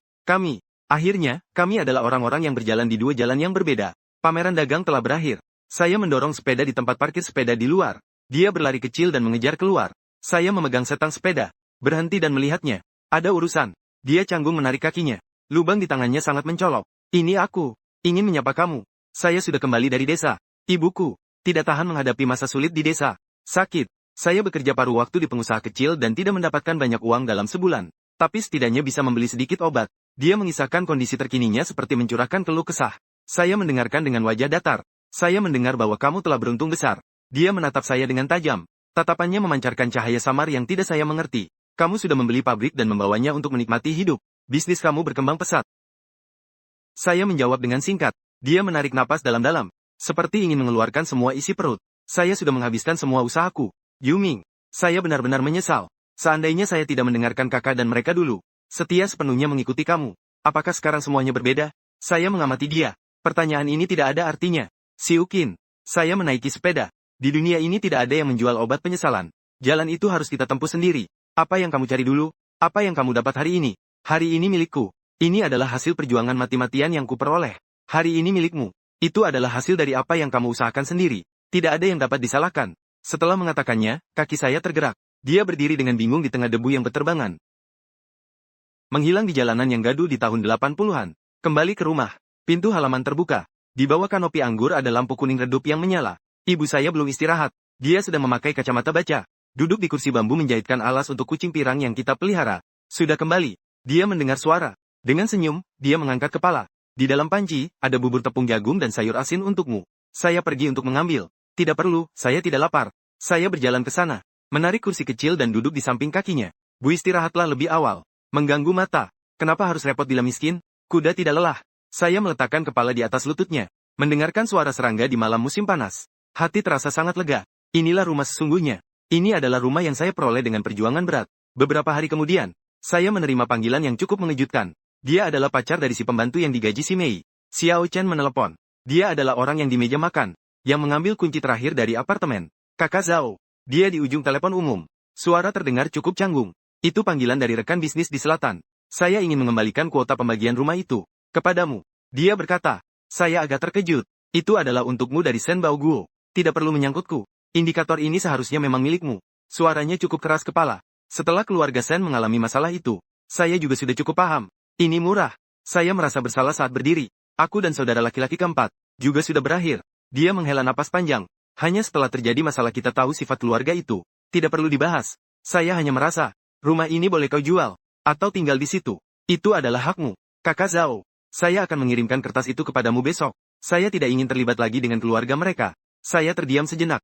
Akhirnya, kami adalah orang-orang yang berjalan di dua jalan yang berbeda. Pameran dagang telah berakhir. Saya mendorong sepeda di tempat parkir sepeda di luar. Dia berlari kecil dan mengejar keluar. Saya memegang setang sepeda. Berhenti dan melihatnya. Ada urusan. Dia canggung menarik kakinya. Lubang di tangannya sangat mencolok. Ini aku. Ingin menyapa kamu. Saya sudah kembali dari desa. Ibuku. Tidak tahan menghadapi masa sulit di desa. Sakit. Saya bekerja paruh waktu di pengusaha kecil dan tidak mendapatkan banyak uang dalam sebulan. Tapi setidaknya bisa membeli sedikit obat. Dia mengisahkan kondisi terkininya seperti mencurahkan keluh kesah. Saya mendengarkan dengan wajah datar. Saya mendengar bahwa kamu telah beruntung besar. Dia menatap saya dengan tajam. Tatapannya memancarkan cahaya samar yang tidak saya mengerti. Kamu sudah membeli pabrik dan membawanya untuk menikmati hidup. Bisnis kamu berkembang pesat. Saya menjawab dengan singkat. Dia menarik napas dalam-dalam. Seperti ingin mengeluarkan semua isi perut. Saya sudah menghabiskan semua usahaku. Yuming. Saya benar-benar menyesal. Seandainya saya tidak mendengarkan kakak dan mereka dulu. Setia sepenuhnya mengikuti kamu. Apakah sekarang semuanya berbeda? Saya mengamati dia. Pertanyaan ini tidak ada artinya. Siukin. Saya menaiki sepeda. Di dunia ini tidak ada yang menjual obat penyesalan. Jalan itu harus kita tempuh sendiri. Apa yang kamu cari dulu? Apa yang kamu dapat hari ini? Hari ini milikku. Ini adalah hasil perjuangan mati-matian yang kuperoleh. Hari ini milikmu. Itu adalah hasil dari apa yang kamu usahakan sendiri. Tidak ada yang dapat disalahkan. Setelah mengatakannya, kaki saya tergerak. Dia berdiri dengan bingung di tengah debu yang berterbangan. Menghilang di jalanan yang gaduh di tahun 80-an. Kembali ke rumah. Pintu halaman terbuka. Di bawah kanopi anggur ada lampu kuning redup yang menyala. Ibu saya belum istirahat. Dia sedang memakai kacamata baca. Duduk di kursi bambu menjahitkan alas untuk kucing pirang yang kita pelihara. Sudah kembali. Dia mendengar suara. Dengan senyum, dia mengangkat kepala. Di dalam panci, ada bubur tepung jagung dan sayur asin untukmu. Saya pergi untuk mengambil. Tidak perlu, saya tidak lapar. Saya berjalan ke sana. Menarik kursi kecil dan duduk di samping kakinya. Bu istirahatlah lebih awal. Mengganggu mata. Kenapa harus repot bila miskin? Kuda tidak lelah. Saya meletakkan kepala di atas lututnya. Mendengarkan suara serangga di malam musim panas. Hati terasa sangat lega. Inilah rumah sesungguhnya. Ini adalah rumah yang saya peroleh dengan perjuangan berat. Beberapa hari kemudian, saya menerima panggilan yang cukup mengejutkan. Dia adalah pacar dari si pembantu yang digaji si Mei. Xiao Chen menelepon. Dia adalah orang yang di meja makan, yang mengambil kunci terakhir dari apartemen. Kakak Zhao. Dia di ujung telepon umum. Suara terdengar cukup canggung. Itu panggilan dari rekan bisnis di selatan. Saya ingin mengembalikan kuota pembagian rumah itu kepadamu. Dia berkata. Saya agak terkejut. Itu adalah untukmu dari Shen Baoguo. Tidak perlu menyangkutku. Indikator ini seharusnya memang milikmu. Suaranya cukup keras kepala. Setelah keluarga Shen mengalami masalah itu, saya juga sudah cukup paham. Ini murah. Saya merasa bersalah saat berdiri. Aku dan saudara laki-laki keempat juga sudah berakhir. Dia menghela napas panjang. Hanya setelah terjadi masalah kita tahu sifat keluarga itu. Tidak perlu dibahas. Saya hanya merasa, rumah ini boleh kau jual. Atau tinggal di situ. Itu adalah hakmu. Kakak Zhao. Saya akan mengirimkan kertas itu kepadamu besok. Saya tidak ingin terlibat lagi dengan keluarga mereka. Saya terdiam sejenak.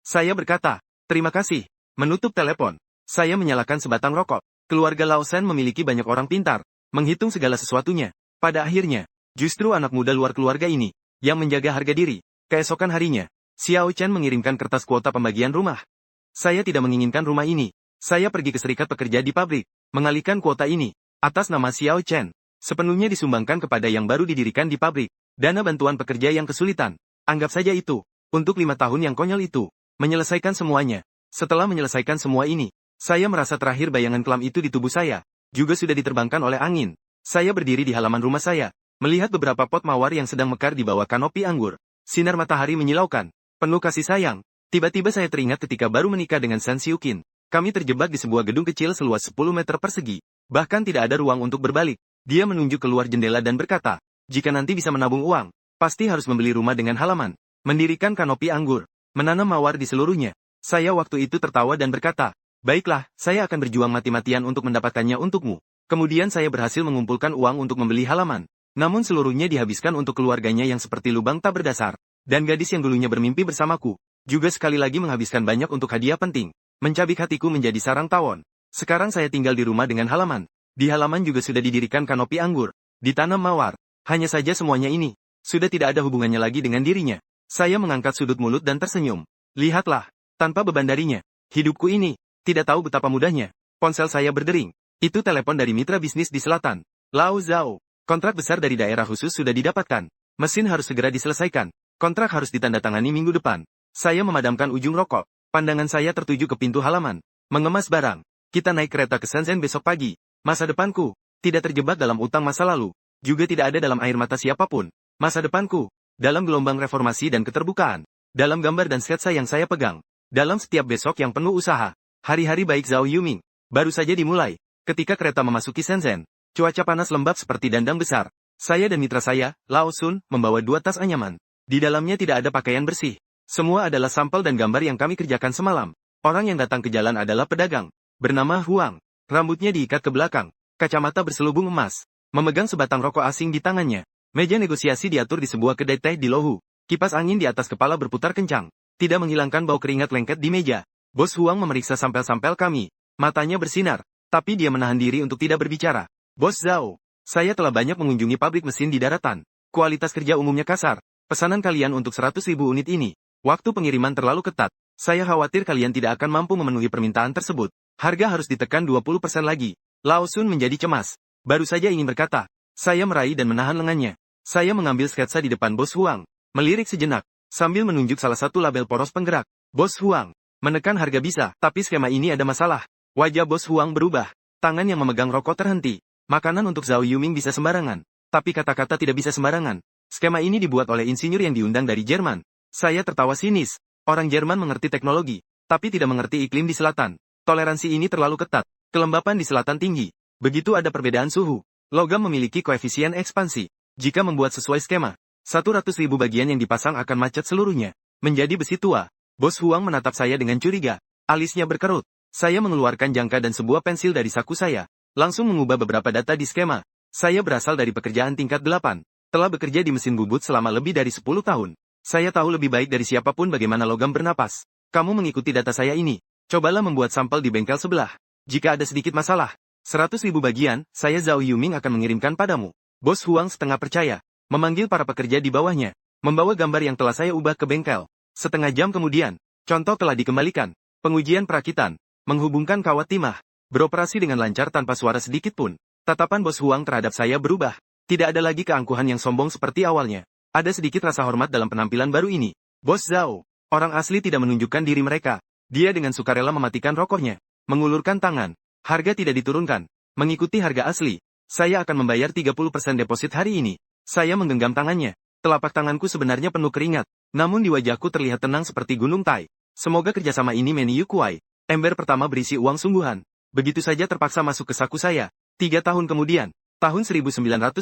Saya berkata, terima kasih. Menutup telepon. Saya menyalakan sebatang rokok. Keluarga Lao Shen memiliki banyak orang pintar, menghitung segala sesuatunya. Pada akhirnya, justru anak muda luar keluarga ini, yang menjaga harga diri. Keesokan harinya, Xiao Chen mengirimkan kertas kuota pembagian rumah. Saya tidak menginginkan rumah ini. Saya pergi ke serikat pekerja di pabrik, mengalihkan kuota ini, atas nama Xiao Chen. Sepenuhnya disumbangkan kepada yang baru didirikan di pabrik. Dana bantuan pekerja yang kesulitan. Anggap saja itu, untuk 5 tahun yang konyol itu, menyelesaikan semuanya. Setelah menyelesaikan semua ini, saya merasa terakhir bayangan kelam itu di tubuh saya, juga sudah diterbangkan oleh angin. Saya berdiri di halaman rumah saya, melihat beberapa pot mawar yang sedang mekar di bawah kanopi anggur. Sinar matahari menyilaukan, penuh kasih sayang. Tiba-tiba saya teringat ketika baru menikah dengan San Xiuqin. Kami terjebak di sebuah gedung kecil seluas 10 meter persegi. Bahkan tidak ada ruang untuk berbalik. Dia menunjuk keluar jendela dan berkata, jika nanti bisa menabung uang, pasti harus membeli rumah dengan halaman, mendirikan kanopi anggur, menanam mawar di seluruhnya. Saya waktu itu tertawa dan berkata, Baiklah, saya akan berjuang mati-matian untuk mendapatkannya untukmu. Kemudian saya berhasil mengumpulkan uang untuk membeli halaman. Namun seluruhnya dihabiskan untuk keluarganya yang seperti lubang tak berdasar. Dan gadis yang dulunya bermimpi bersamaku, juga sekali lagi menghabiskan banyak untuk hadiah penting. Mencabik hatiku menjadi sarang tawon. Sekarang saya tinggal di rumah dengan halaman. Di halaman juga sudah didirikan kanopi anggur. Ditanam mawar. Hanya saja semuanya ini sudah tidak ada hubungannya lagi dengan dirinya. Saya mengangkat sudut mulut dan tersenyum. Lihatlah, tanpa beban darinya. Hidupku ini, tidak tahu betapa mudahnya. Ponsel saya berdering. Itu telepon dari mitra bisnis di selatan. Lao Zhao. Kontrak besar dari daerah khusus sudah didapatkan. Mesin harus segera diselesaikan. Kontrak harus ditandatangani minggu depan. Saya memadamkan ujung rokok. Pandangan saya tertuju ke pintu halaman. Mengemas barang. Kita naik kereta ke Shenzhen besok pagi. Masa depanku tidak terjebak dalam utang masa lalu. Juga tidak ada dalam air mata siapapun. Masa depanku dalam gelombang reformasi dan keterbukaan. Dalam gambar dan sketsa yang saya pegang. Dalam setiap besok yang penuh usaha. Hari-hari baik Zhao Yuming. Baru saja dimulai. Ketika kereta memasuki Shenzhen, cuaca panas lembab seperti dandang besar. Saya dan mitra saya, Lao Sun, membawa 2 tas anyaman. Di dalamnya tidak ada pakaian bersih. Semua adalah sampel dan gambar yang kami kerjakan semalam. Orang yang datang ke jalan adalah pedagang. Bernama Huang. Rambutnya diikat ke belakang. Kacamata berselubung emas. Memegang sebatang rokok asing di tangannya. Meja negosiasi diatur di sebuah kedai teh di Lohu. Kipas angin di atas kepala berputar kencang. Tidak menghilangkan bau keringat lengket di meja. Bos Huang memeriksa sampel-sampel kami. Matanya bersinar. Tapi dia menahan diri untuk tidak berbicara. Bos Zhao, saya telah banyak mengunjungi pabrik mesin di daratan. Kualitas kerja umumnya kasar. Pesanan kalian untuk 100.000 unit ini. Waktu pengiriman terlalu ketat. Saya khawatir kalian tidak akan mampu memenuhi permintaan tersebut. Harga harus ditekan 20% lagi. Lao Sun menjadi cemas. Baru saja ingin berkata. Saya meraih dan menahan lengannya. Saya mengambil sketsa di depan Bos Huang. Melirik sejenak. Sambil menunjuk salah satu label poros penggerak. Bos Huang. Menekan harga bisa, tapi skema ini ada masalah. Wajah Bos Huang berubah. Tangan yang memegang rokok terhenti. Makanan untuk Zhao Yuming bisa sembarangan. Tapi kata-kata tidak bisa sembarangan. Skema ini dibuat oleh insinyur yang diundang dari Jerman. Saya tertawa sinis. Orang Jerman mengerti teknologi, tapi tidak mengerti iklim di selatan. Toleransi ini terlalu ketat. Kelembapan di selatan tinggi. Begitu ada perbedaan suhu. Logam memiliki koefisien ekspansi. Jika membuat sesuai skema, 100.000 bagian yang dipasang akan macet seluruhnya. Menjadi besi tua. Bos Huang menatap saya dengan curiga. Alisnya berkerut. Saya mengeluarkan jangka dan sebuah pensil dari saku saya. Langsung mengubah beberapa data di skema. Saya berasal dari pekerjaan tingkat 8. Telah bekerja di mesin bubut selama lebih dari 10 tahun. Saya tahu lebih baik dari siapapun bagaimana logam bernapas. Kamu mengikuti data saya ini. Cobalah membuat sampel di bengkel sebelah. Jika ada sedikit masalah, 100.000 bagian, saya Zhao Yuming akan mengirimkan padamu. Bos Huang setengah percaya. Memanggil para pekerja di bawahnya. Membawa gambar yang telah saya ubah ke bengkel. Setengah jam kemudian, contoh telah dikembalikan. Pengujian perakitan. Menghubungkan kawat timah. Beroperasi dengan lancar tanpa suara sedikit pun. Tatapan Bos Huang terhadap saya berubah. Tidak ada lagi keangkuhan yang sombong seperti awalnya. Ada sedikit rasa hormat dalam penampilan baru ini. Bos Zhao. Orang asli tidak menunjukkan diri mereka. Dia dengan sukarela mematikan rokoknya. Mengulurkan tangan. Harga tidak diturunkan. Mengikuti harga asli. Saya akan membayar 30% deposit hari ini. Saya menggenggam tangannya. Telapak tanganku sebenarnya penuh keringat. Namun di wajahku terlihat tenang seperti gunung Tai. Semoga kerjasama ini meniukuai. Ember pertama berisi uang sungguhan. Begitu saja terpaksa masuk ke saku saya. 3 tahun kemudian, tahun 1992,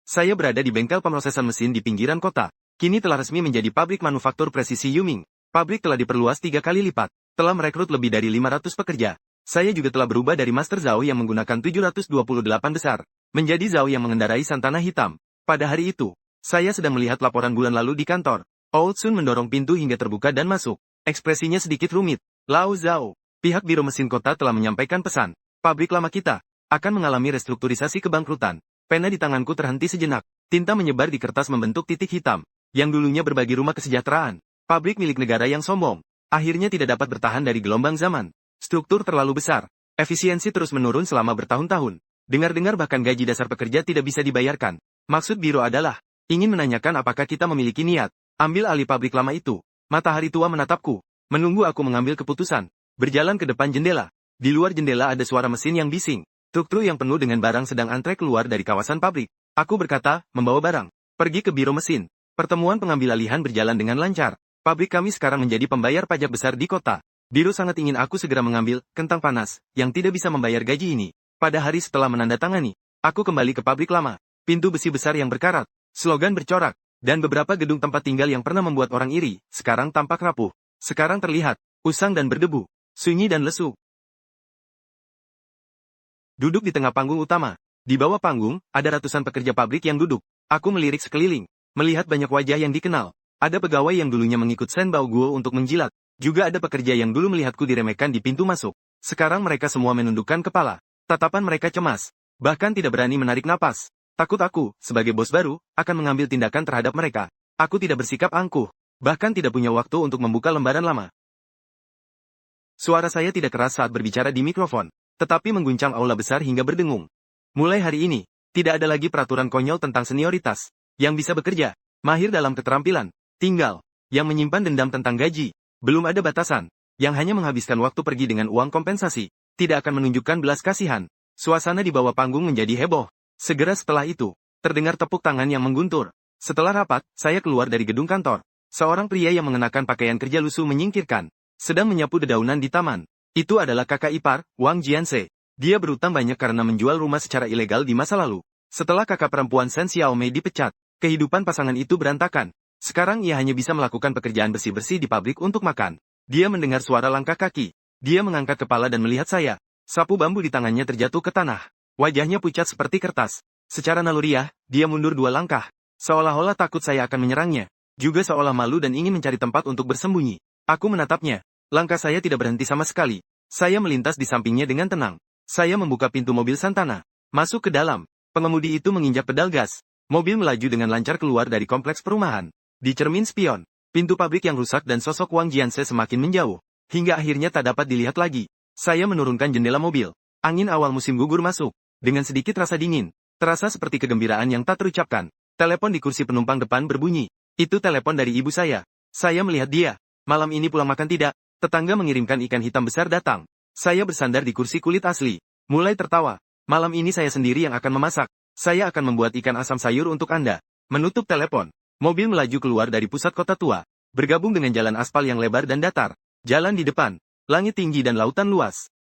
saya berada di bengkel pemrosesan mesin di pinggiran kota. Kini telah resmi menjadi pabrik manufaktur presisi Yuming. Pabrik telah diperluas 3 kali lipat. Telah merekrut lebih dari 500 pekerja. Saya juga telah berubah dari Master Zhao yang menggunakan 728 besar, menjadi Zhao yang mengendarai Santana hitam. Pada hari itu, saya sedang melihat laporan bulan lalu di kantor. Old Sun mendorong pintu hingga terbuka dan masuk. Ekspresinya sedikit rumit. Lao Zhao, pihak biro mesin kota telah menyampaikan pesan. Pabrik lama kita akan mengalami restrukturisasi kebangkrutan. Pena di tanganku terhenti sejenak. Tinta menyebar di kertas membentuk titik hitam. Yang dulunya berbagi rumah kesejahteraan. Pabrik milik negara yang sombong. Akhirnya tidak dapat bertahan dari gelombang zaman. Struktur terlalu besar. Efisiensi terus menurun selama bertahun-tahun. Dengar-dengar bahkan gaji dasar pekerja tidak bisa dibayarkan. Maksud biro adalah, ingin menanyakan apakah kita memiliki niat ambil alih pabrik lama itu. Matahari tua menatapku. Menunggu aku mengambil keputusan. Berjalan ke depan jendela. Di luar jendela ada suara mesin yang bising. Truk-truk yang penuh dengan barang sedang antre keluar dari kawasan pabrik. Aku berkata, membawa barang. Pergi ke biro mesin. Pertemuan pengambil alihan berjalan dengan lancar. Pabrik kami sekarang menjadi pembayar pajak besar di kota. Biro sangat ingin aku segera mengambil kentang panas yang tidak bisa membayar gaji ini. Pada hari setelah menandatangani, aku kembali ke pabrik lama. Pintu besi besar yang berkarat, slogan bercorak, dan beberapa gedung tempat tinggal yang pernah membuat orang iri, sekarang tampak rapuh. Sekarang terlihat usang dan berdebu. sunyi dan lesu. Duduk di tengah panggung utama. Di bawah panggung, ada ratusan pekerja pabrik yang duduk. Aku melirik sekeliling, melihat banyak wajah yang dikenal. Ada pegawai yang dulunya mengikut Shen Baoguo untuk menjilat. Juga ada pekerja yang dulu melihatku diremehkan di pintu masuk. Sekarang mereka semua menundukkan kepala. Tatapan mereka cemas. Bahkan tidak berani menarik napas. Takut aku, sebagai bos baru, akan mengambil tindakan terhadap mereka. Aku tidak bersikap angkuh. Bahkan tidak punya waktu untuk membuka lembaran lama. Suara saya tidak keras saat berbicara di mikrofon, tetapi mengguncang aula besar hingga berdengung. Mulai hari ini, tidak ada lagi peraturan konyol tentang senioritas. Yang bisa bekerja, mahir dalam keterampilan, tinggal, yang menyimpan dendam tentang gaji. Belum ada batasan, yang hanya menghabiskan waktu pergi dengan uang kompensasi, tidak akan menunjukkan belas kasihan. Suasana di bawah panggung menjadi heboh. Segera setelah itu, terdengar tepuk tangan yang mengguntur. Setelah rapat, saya keluar dari gedung kantor. Seorang pria yang mengenakan pakaian kerja lusuh menyingkirkan, sedang menyapu dedaunan di taman. Itu adalah kakak ipar, Wang Jianse. Dia berutang banyak karena menjual rumah secara ilegal di masa lalu. Setelah kakak perempuan Shen Xiaomei dipecat, kehidupan pasangan itu berantakan. Sekarang ia hanya bisa melakukan pekerjaan bersih-bersih di pabrik untuk makan. Dia mendengar suara langkah kaki. Dia mengangkat kepala dan melihat saya. Sapu bambu di tangannya terjatuh ke tanah. Wajahnya pucat seperti kertas. Secara naluriah, dia mundur 2 langkah. Seolah-olah takut saya akan menyerangnya. Juga seolah malu dan ingin mencari tempat untuk bersembunyi. Aku menatapnya. Langkah saya tidak berhenti sama sekali. Saya melintas di sampingnya dengan tenang. Saya membuka pintu mobil Santana. Masuk ke dalam. Pengemudi itu menginjak pedal gas. Mobil melaju dengan lancar keluar dari kompleks perumahan. Di cermin spion, pintu pabrik yang rusak dan sosok Wang Jianse semakin menjauh. Hingga akhirnya tak dapat dilihat lagi. Saya menurunkan jendela mobil. Angin awal musim gugur masuk. Dengan sedikit rasa dingin. Terasa seperti kegembiraan yang tak terucapkan. Telepon di kursi penumpang depan berbunyi. Itu telepon dari ibu saya. Saya melihat dia. Malam ini pulang makan tidak? Tetangga mengirimkan ikan hitam besar datang. Saya bersandar di kursi kulit asli. Mulai tertawa. Malam ini saya sendiri yang akan memasak. Saya akan membuat ikan asam sayur untuk Anda. Menutup telepon. Mobil melaju keluar dari pusat kota tua. Bergabung dengan jalan aspal yang lebar dan datar. Jalan di depan. Langit tinggi dan lautan luas.